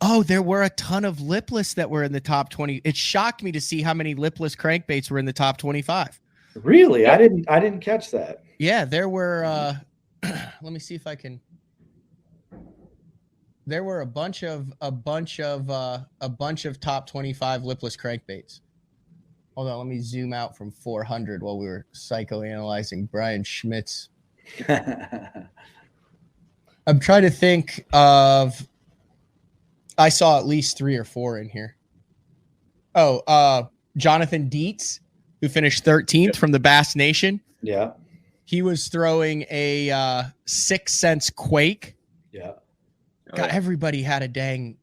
Oh, there were a ton of lipless that were in the top 20. It shocked me to see how many lipless crankbaits were in the top 25. Really? Yeah. I didn't catch that. Yeah, there were let me see if I can. There were a bunch of top 25 lipless crankbaits. Hold on, let me zoom out from 400 while we were psychoanalyzing Brian Schmidt's. I'm trying to think of. I saw at least 3 or 4 in here. Oh, Jonathan Dietz, who finished 13th from the Bass Nation. Yeah. He was throwing a 6 cents Quake. Yeah. God, everybody had a dang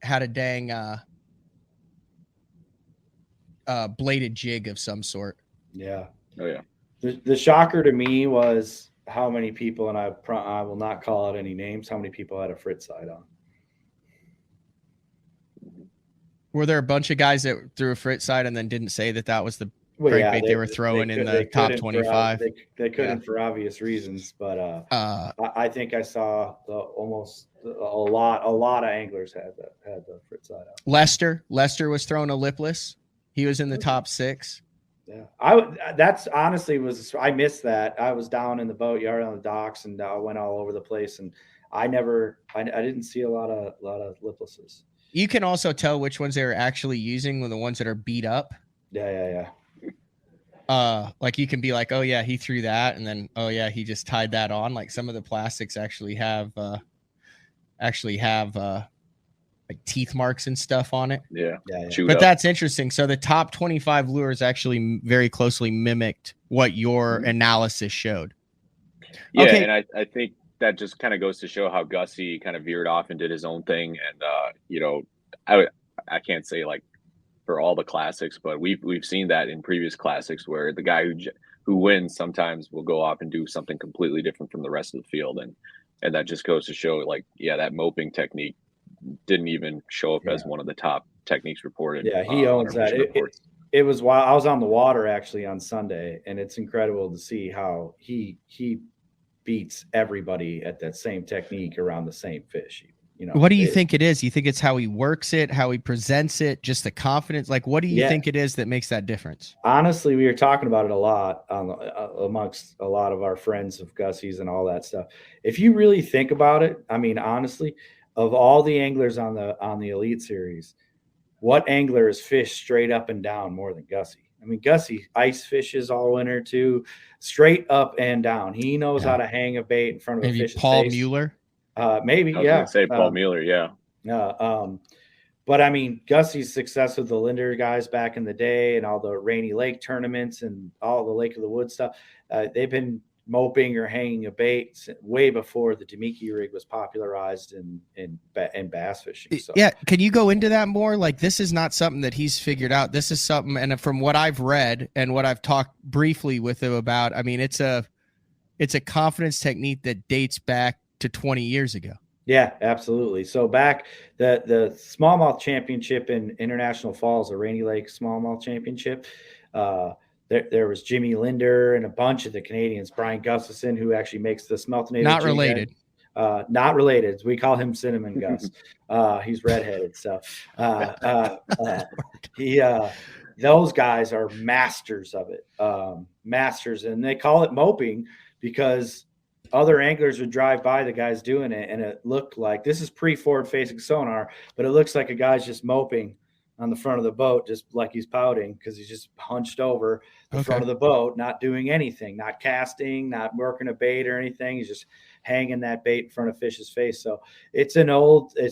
bladed jig of some sort. Yeah. Oh yeah. The shocker to me was how many people, and I will not call out any names, how many people had a Fritz side on. Were there a bunch of guys that threw a Fritz side and then didn't say that was the crankbait they were throwing in the top 25? They couldn't for obvious reasons, but I think I saw almost a lot of anglers had the Fritz side on. Lester was throwing a lipless. He was in the top 6. Yeah, that's honestly I missed that. I was down in the boat yard on the docks, and I went all over the place, and I didn't see a lot of liplesses. You can also tell which ones they're actually using when the ones that are beat up. Yeah. Like you can be like, oh yeah, he threw that, and then oh yeah, he just tied that on. Like some of the plastics actually have like teeth marks and stuff on it. Yeah. But that's interesting. So the top 25 lures actually very closely mimicked what your analysis showed. Yeah, okay. And I think that just kind of goes to show how Gussie kind of veered off and did his own thing. And I can't say like for all the classics, but we've seen that in previous classics where the guy who wins sometimes will go off and do something completely different from the rest of the field, and that just goes to show like that moping technique didn't even show up as one of the top techniques reported. Yeah, he owns that. It was wild. I was on the water actually on Sunday, and it's incredible to see how he beats everybody at that same technique around the same fish. What do you think it is? You think it's how he works it, how he presents it, just the confidence? Like, what do you think it is that makes that difference? Honestly, we were talking about it a lot amongst a lot of our friends of Gussie's and all that stuff. If you really think about it, I mean, honestly, of all the anglers on the Elite Series, what angler has fished straight up and down more than Gussie? I mean, Gussie ice fishes all winter too, straight up and down. He knows how to hang a bait in front of a fish's Paul face. Mueller. Maybe, I was gonna say Paul Mueller, yeah. But I mean, Gussie's success with the Linder guys back in the day and all the Rainy Lake tournaments and all the Lake of the Woods stuff, they've been moping or hanging a bait way before the Demiki rig was popularized in bass fishing. So. Yeah, can you go into that more? Like, this is not something that he's figured out. This is something, and from what I've read and what I've talked briefly with him about, I mean, it's a confidence technique that dates back to 20 years ago. Yeah, absolutely. So back the smallmouth championship in International Falls, the Rainy Lake smallmouth championship, there was Jimmy Linder and a bunch of the Canadians, Brian Gustafson, who actually makes the Smeltinator. Not related. Not related. We call him Cinnamon Gus. He's redheaded. So those guys are masters of it. Masters. And they call it moping because other anglers would drive by the guys doing it, and it looked like, this is pre-forward facing sonar, but it looks like a guy's just moping on the front of the boat, just like he's pouting because he's just hunched over the front of the boat, not doing anything, not casting, not working a bait or anything. He's just hanging that bait in front of fish's face. So it's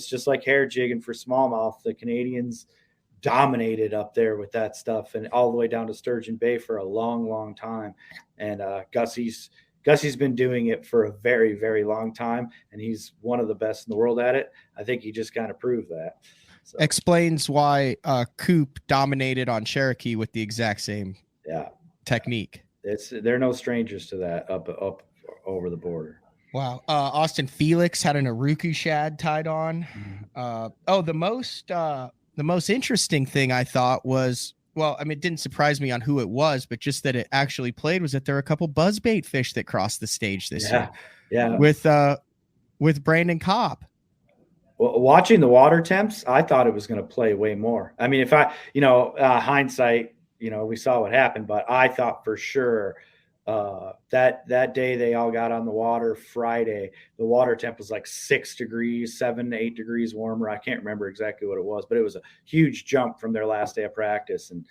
just like hair jigging for smallmouth. The Canadians dominated up there with that stuff, and all the way down to Sturgeon Bay for a long time. And Gussie's been doing it for a very, very long time, and he's one of the best in the world at it. I think he just kind of proved that. So. Explains why Coop dominated on Cherokee with the exact same technique. They're no strangers to that up over the border. Wow. Austin Felix had an Aruku shad tied on. The most interesting thing I thought was, well, I mean, it didn't surprise me on who it was, but just that it actually played, was that there were a couple buzzbait fish that crossed the stage this year. Yeah. With Brandon Cobb. Well, watching the water temps, I thought it was going to play way more. I mean, if hindsight, we saw what happened, but I thought for sure that day they all got on the water Friday, the water temp was like 7 to 8 degrees warmer. I can't remember exactly what it was, but it was a huge jump from their last day of practice. And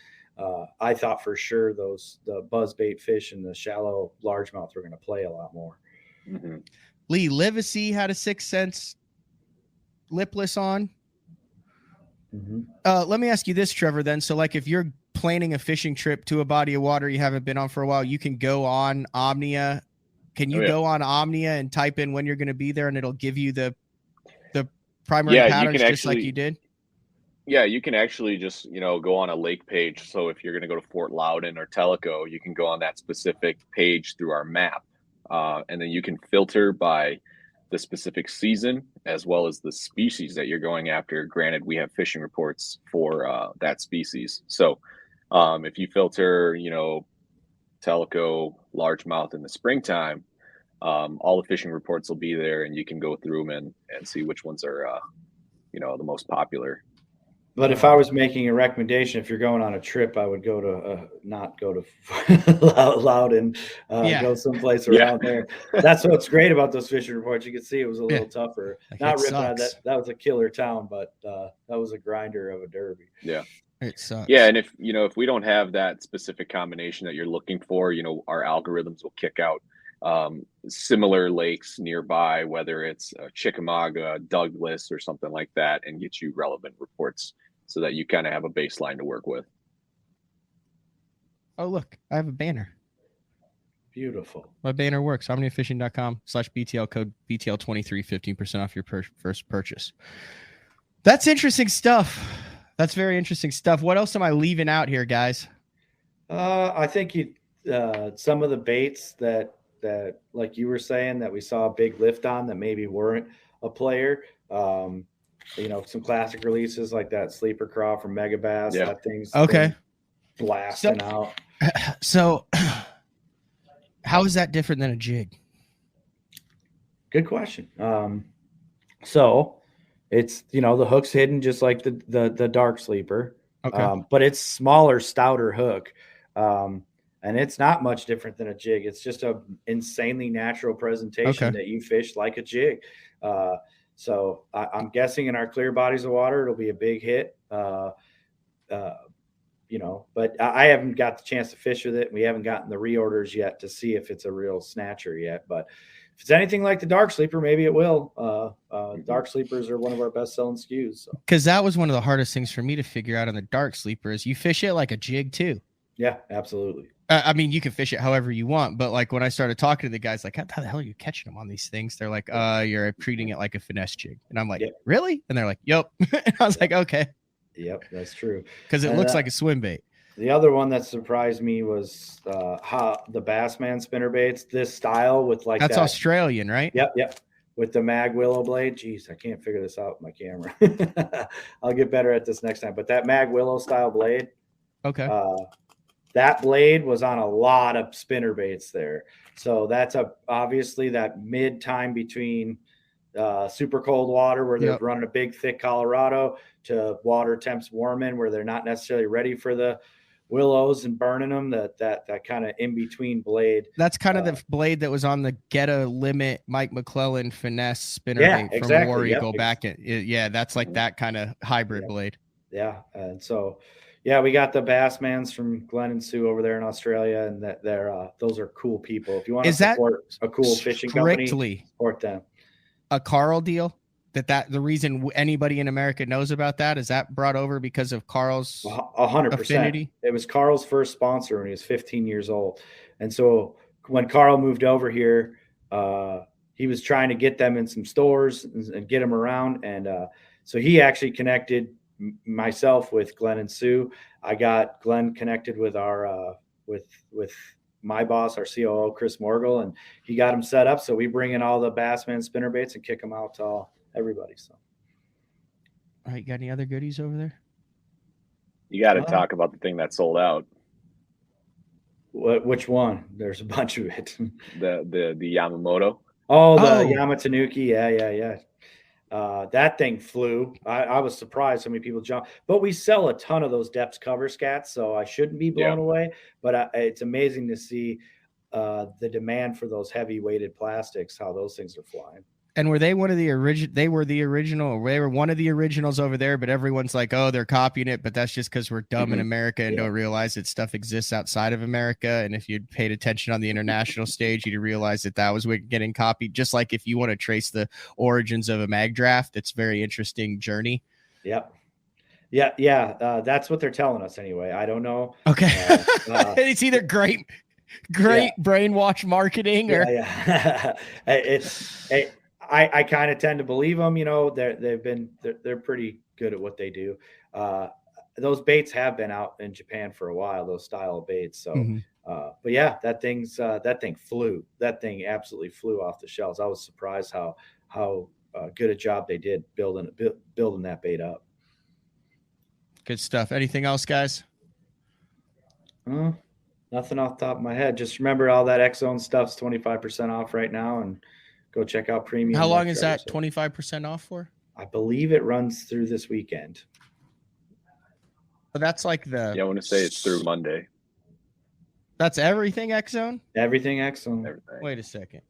I thought for sure the buzzbait fish and the shallow largemouth were going to play a lot more. Mm-hmm. Lee Livesey had a 6 cents lipless on. Mm-hmm. Let me ask you this, Trevor, then. So like if you're planning a fishing trip to a body of water you haven't been on for a while, you can go on Omnia. Can you go on Omnia and type in when you're going to be there, and it'll give you the primary patterns just like you did? Yeah, you can actually just, go on a lake page. So if you're going to go to Fort Loudon or Tellico, you can go on that specific page through our map. And then you can filter by the specific season as well as the species that you're going after. Granted, we have fishing reports for that species. So if you filter, Tellico, largemouth in the springtime, all the fishing reports will be there, and you can go through them and see which ones are, the most popular. But if I was making a recommendation, if you're going on a trip, I would go to not go to Loudon, go someplace around there. That's what's great about those fishing reports. You can see it was a little tougher. Not ripping on that was a killer town, but that was a grinder of a derby. Yeah. It sucks. Yeah, and if we don't have that specific combination that you're looking for, our algorithms will kick out similar lakes nearby, whether it's Chickamauga, Douglas, or something like that, and get you relevant reports so that you kind of have a baseline to work with. Oh, look, I have a banner. Beautiful. My banner works. OmniaFishing.com/BTL code BTL23, 15% off your first purchase. That's interesting stuff. That's very interesting stuff. What else am I leaving out here, guys? I think some of the baits that like you were saying that we saw a big lift on that maybe weren't a player. Some classic releases like that sleeper craw from Mega Bass. Yeah. That thing's blasting out. So how is that different than a jig? Good question. So it's, the hook's hidden just like the dark sleeper. Okay. But it's smaller, stouter hook. And it's not much different than a jig. It's just a insanely natural presentation that you fish like a jig. So I'm guessing in our clear bodies of water, it'll be a big hit. But I haven't got the chance to fish with it. We haven't gotten the reorders yet to see if it's a real snatcher yet. But if it's anything like the dark sleeper, maybe it will. Dark sleepers are one of our best selling SKUs. Because that was one of the hardest things for me to figure out on the dark sleeper is you fish it like a jig too. Yeah, absolutely. I mean, you can fish it however you want, but like when I started talking to the guys, like, how the hell are you catching them on these things? They're like, you're treating it like a finesse jig. And I'm like, really? And they're like, yep. And I was like, okay. Yep, that's true. Because it looks like a swim bait. The other one that surprised me was how the Bassman spinner baits, this style with like that's Australian, right? Yep. With the mag willow blade. Jeez, I can't figure this out with my camera. I'll get better at this next time. But that mag willow style blade. Okay. That blade was on a lot of spinner baits there. So that's obviously that mid time between super cold water where they're running a big, thick Colorado to water temps warming where they're not necessarily ready for the willows and burning them. That kind of in between blade. That's kind of the blade that was on the Get a Limit Mike McClellan finesse spinner bait from War Eagle back at that's like that kind of hybrid blade. Yeah, and so. Yeah, we got the Bassmans from Glenn and Sue over there in Australia, and those are cool people. If you want to support a cool fishing company, support them. A Carl deal? that the reason anybody in America knows about that is that brought over because of Carl's 100%. affinity? It was Carl's first sponsor when he was 15 years old. And so when Carl moved over here, he was trying to get them in some stores and get them around. And so he actually connected myself with Glenn and Sue. I got Glenn connected with our with my boss, our COO, Chris Morgul, and he got him set up. So we bring in all the Bassman spinner baits and kick them out to everybody. So, all right, got any other goodies over there? You got to talk about the thing that sold out. Which one? There's a bunch of it. The Yamamoto. Oh, the Yamatanuki. Yeah. That thing flew. I was surprised how many people jumped. But we sell a ton of those depths cover scats, so I shouldn't be blown away. But it's amazing to see the demand for those heavy weighted plastics, how those things are flying. And were they one of the original? They were the original. They were one of the originals over there, but everyone's like, "Oh, they're copying it." But that's just because we're dumb in America and don't realize that stuff exists outside of America. And if you'd paid attention on the international stage, you'd realize that was getting copied. Just like if you want to trace the origins of a mag draft, it's a very interesting journey. Yep. Yeah. That's what they're telling us anyway. I don't know. Okay. It's either great brainwash marketing or I kind of tend to believe them. You know, they're pretty good at what they do. Those baits have been out in Japan for a while, those style of baits. So, but yeah, that thing flew. That thing absolutely flew off the shelves. I was surprised how good a job they did building that bait up. Good stuff. Anything else, guys? Nothing off the top of my head. Just remember all that X-Zone stuff's 25% off right now, and go check out premium. How long is that 25% off for? I believe it runs through this weekend. But that's like I want to say it's through Monday. That's everything X-Zone? Everything X-Zone. Everything. Wait a second.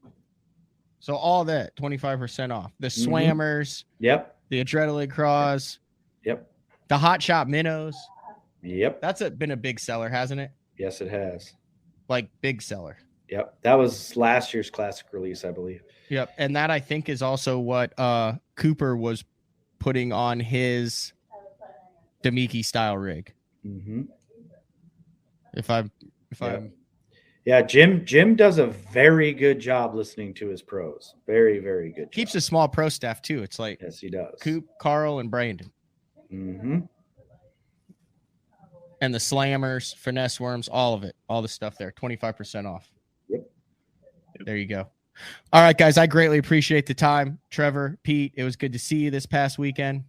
So all that 25% off. The Swammers. Yep. The Adrenaline Craws. Yep. The Hot Shot Minnows. Yep. That's been a big seller, hasn't it? Yes, it has. Like big seller. Yep. That was last year's classic release, I believe. Yep. And that I think is also what Cooper was putting on his Demiki style rig. Yeah, Jim does a very good job listening to his pros. Very, very good job. Keeps a small pro staff too. It's like yes, he does. Coop, Carl, and Brandon. And the slammers, finesse worms, all of it, all the stuff there, 25% off. Yep. There you go. All right, guys, I greatly appreciate the time. Trevor, Pete, it was good to see you this past weekend.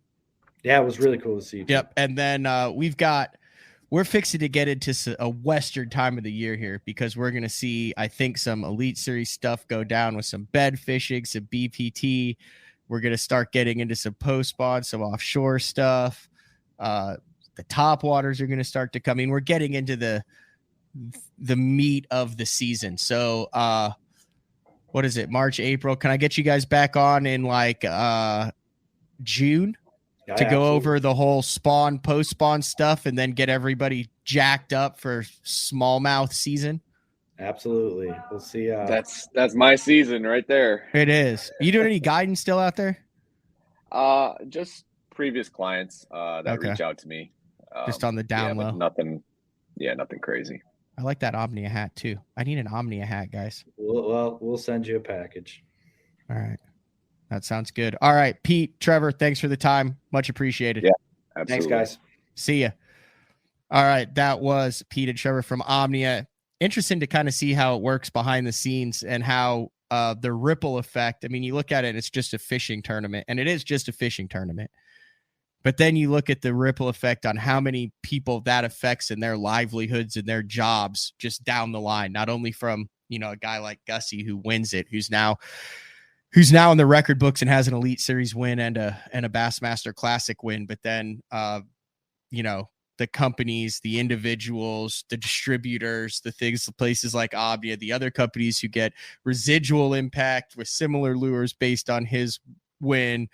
Yeah, it was really cool to see you. Yep. And then we're fixing to get into a Western time of the year here because we're going to see, I think, some Elite Series stuff go down with some bed fishing, some BPT. We're going to start getting into some post-spawn, some offshore stuff. The top waters are going to start to come in. We're getting into the meat of the season. So, what is it? March, April. Can I get you guys back on in like June to go over the whole spawn, post-spawn stuff and then get everybody jacked up for smallmouth season? Absolutely. We'll see. That's my season right there. It is. Are you doing any guidance still out there? Just previous clients that reach out to me. Just on the down low. Nothing crazy. I like that Omnia hat too. I need an Omnia hat, guys. We'll send you a package. All right. That sounds good. All right, Pete, Trevor, thanks for the time. Much appreciated. Yeah, absolutely. Thanks, guys. See ya. All right. That was Pete and Trevor from Omnia. Interesting to kind of see how it works behind the scenes and how the ripple effect. I mean, you look at it, it's just a fishing tournament, and it is just a fishing tournament. But then you look at the ripple effect on how many people that affects in their livelihoods and their jobs just down the line, not only from, a guy like Gussie who wins it, who's now in the record books and has an Elite Series win and a Bassmaster Classic win, but then, the companies, the individuals, the distributors, the places like Omnia, the other companies who get residual impact with similar lures based on his win.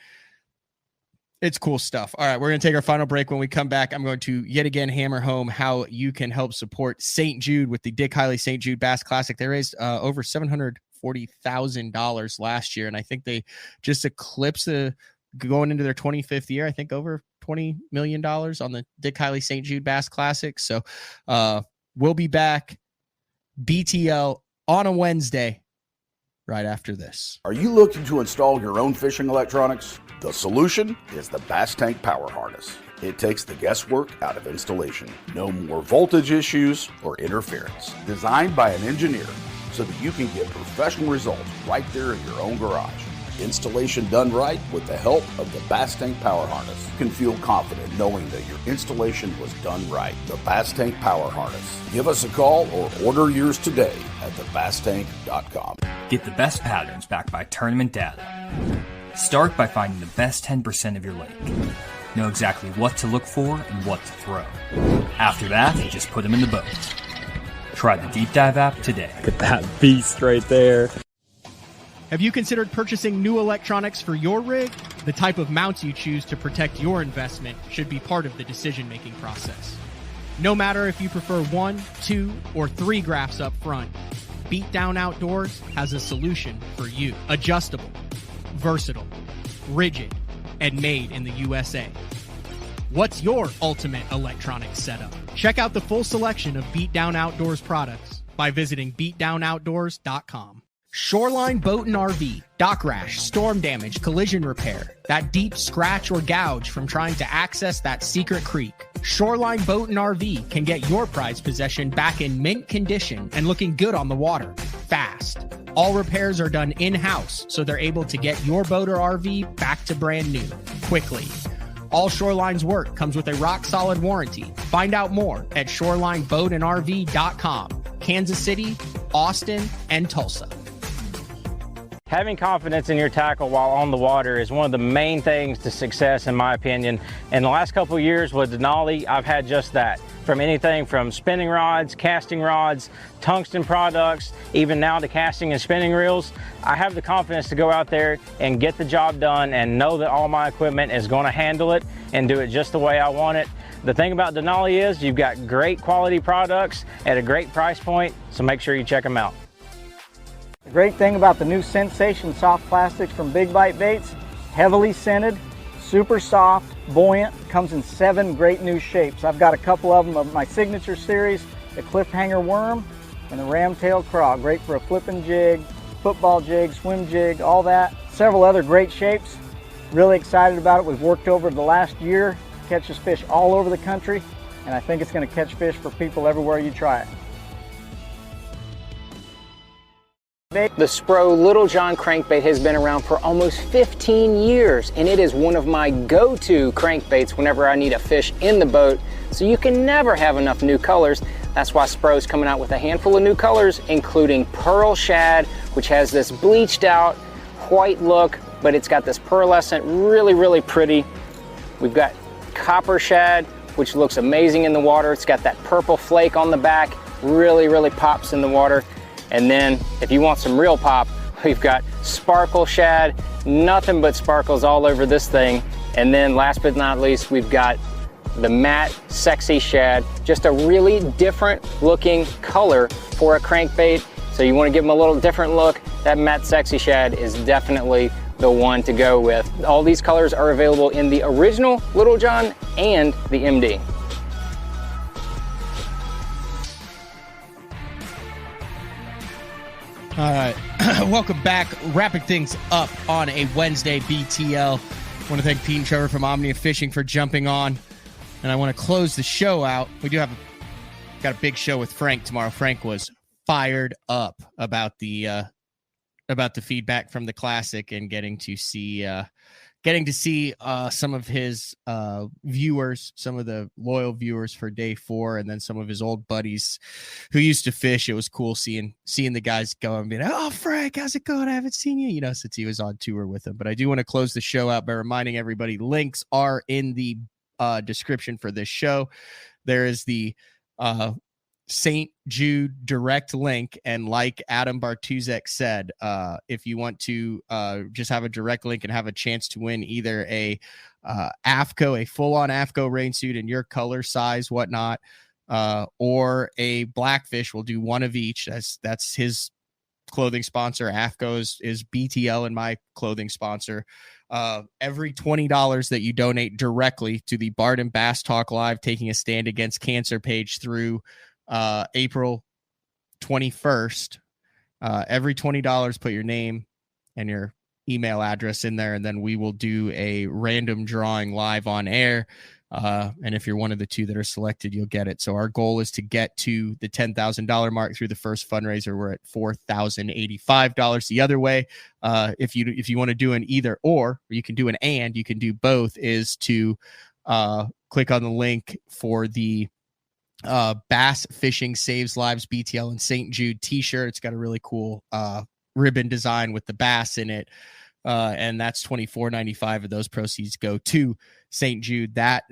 It's cool stuff. All right, we're going to take our final break. When we come back, I'm going to yet again hammer home how you can help support St. Jude with the Dick Hiley St. Jude Bass Classic. They raised over $740,000 last year, and I think they just eclipsed the going into their 25th year, I think over $20 million on the Dick Hiley St. Jude Bass Classic. So we'll be back BTL on a Wednesday right after this. Are you looking to install your own fishing electronics? The solution is the Bass Tank Power Harness. It takes the guesswork out of installation. No more voltage issues or interference. Designed by an engineer so that you can get professional results right there in your own garage. Installation done right with the help of the Bass Tank Power Harness. You can feel confident knowing that your installation was done right. The Bass Tank Power Harness. Give us a call or order yours today at thebasstank.com. Get the best patterns backed by tournament data. Start by finding the best 10% of your lake. Know exactly what to look for and what to throw. After that, just put them in the boat. Try the Deep Dive app today. Look at that beast right there. Have you considered purchasing new electronics for your rig? The type of mounts you choose to protect your investment should be part of the decision-making process. No matter if you prefer 1, 2, or 3 graphs up front, Beatdown Outdoors has a solution for you. Adjustable, versatile, rigid, and made in the USA. What's your ultimate electronics setup? Check out the full selection of Beatdown Outdoors products by visiting beatdownoutdoors.com. Shoreline Boat and RV, dock rash, storm damage, collision repair, that deep scratch or gouge from trying to access that secret creek. Shoreline Boat and RV can get your prized possession back in mint condition and looking good on the water, fast. All repairs are done in-house, so they're able to get your boat or RV back to brand new, quickly. All Shoreline's work comes with a rock-solid warranty. Find out more at ShorelineBoatandRV.com, Kansas City, Austin, and Tulsa. Having confidence in your tackle while on the water is one of the main things to success, in my opinion. In the last couple of years with Denali, I've had just that. From anything from spinning rods, casting rods, tungsten products, even now to casting and spinning reels, I have the confidence to go out there and get the job done and know that all my equipment is going to handle it and do it just the way I want it. The thing about Denali is you've got great quality products at a great price point, so make sure you check them out. The great thing about the new Sensation soft plastics from Big Bite Baits, heavily scented, super soft, buoyant, comes in 7 great new shapes. I've got a couple of them of my signature series, the cliffhanger worm and the ramtail craw. Great for a flipping jig, football jig, swim jig, all that. Several other great shapes. Really excited about it. We've worked over the last year, catches fish all over the country, and I think it's going to catch fish for people everywhere you try it. The Spro Little John crankbait has been around for almost 15 years, and it is one of my go-to crankbaits whenever I need a fish in the boat, so you can never have enough new colors. That's why Spro's coming out with a handful of new colors, including Pearl Shad, which has this bleached out white look, but it's got this pearlescent, really pretty. We've got Copper Shad, which looks amazing in the water. It's got that purple flake on the back, really pops in the water. And then if you want some real pop, we've got Sparkle Shad, nothing but sparkles all over this thing. And then last but not least, we've got the matte Sexy Shad, just a really different looking color for a crankbait. So you want to give them a little different look, that matte Sexy Shad is definitely the one to go with. All these colors are available in the original Little John and the MD. All right, welcome back. Wrapping things up on a Wednesday BTL. I want to thank Pete and Trevor from Omnia Fishing for jumping on, and I want to close the show out. We do have got a big show with Frank tomorrow. Frank was fired up about the feedback from the Classic and getting to see some of his viewers, some of the loyal viewers for day 4, and then some of his old buddies who used to fish. It was cool seeing the guys go and being, "Oh, Frank, how's it going? I haven't seen you," since he was on tour with them. But I do want to close the show out by reminding everybody links are in the description for this show. There is the St. Jude direct link, and like Adam Bartusek said, if you want to just have a direct link and have a chance to win either a AFCO, a full-on AFCO rain suit in your color, size, whatnot, or a Blackfish, we'll do one of each. That's his clothing sponsor. AFCO is BTL and my clothing sponsor. Every $20 that you donate directly to the Bard and Bass Talk Live Taking a Stand Against Cancer page through April 21st, every $20, put your name and your email address in there, and then we will do a random drawing live on air. And if you're one of the two that are selected, you'll get it. So our goal is to get to the $10,000 mark through the first fundraiser. We're at $4,085 the other way. If you want to do an either or you can do an and, you can do both, is to click on the link for the Bass Fishing Saves Lives BTL and St. Jude t-shirt. It's got a really cool ribbon design with the bass in it. And that's $24.95 of those proceeds go to St. Jude. That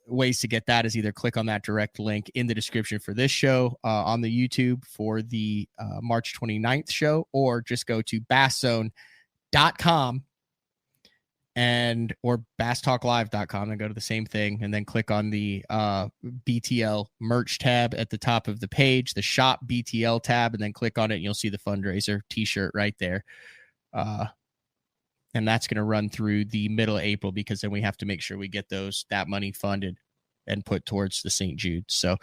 ways to get that is either click on that direct link in the description for this show on the YouTube for the March 29th show, or just go to basszone.com or basstalklive.com and go to the same thing, and then click on the BTL merch tab at the top of the page, the shop BTL tab, and then click on it and you'll see the fundraiser t-shirt right there. And that's going to run through the middle of April, because then we have to make sure we get that money funded and put towards the St. Jude. So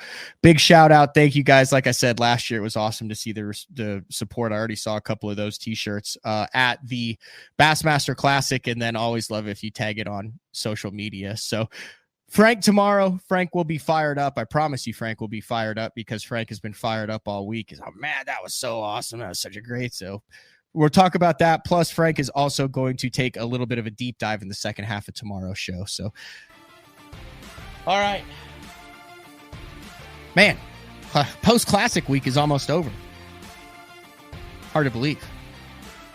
big shout out. Thank you guys. Like I said, last year it was awesome to see the support. I already saw a couple of those t-shirts at the Bassmaster Classic, and then always love if you tag it on social media. So Frank will be fired up. I promise you, Frank will be fired up, because Frank has been fired up all week. He's, oh man, that was so awesome. That was such a great. So we'll talk about that. Plus, Frank is also going to take a little bit of a deep dive in the second half of tomorrow's show. So, all right. Man, post-classic week is almost over. Hard to believe.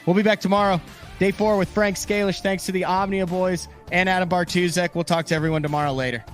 We'll be back tomorrow. Day 4 with Frank Scalish. Thanks to the Omnia boys and Adam Bartusek. We'll talk to everyone tomorrow later.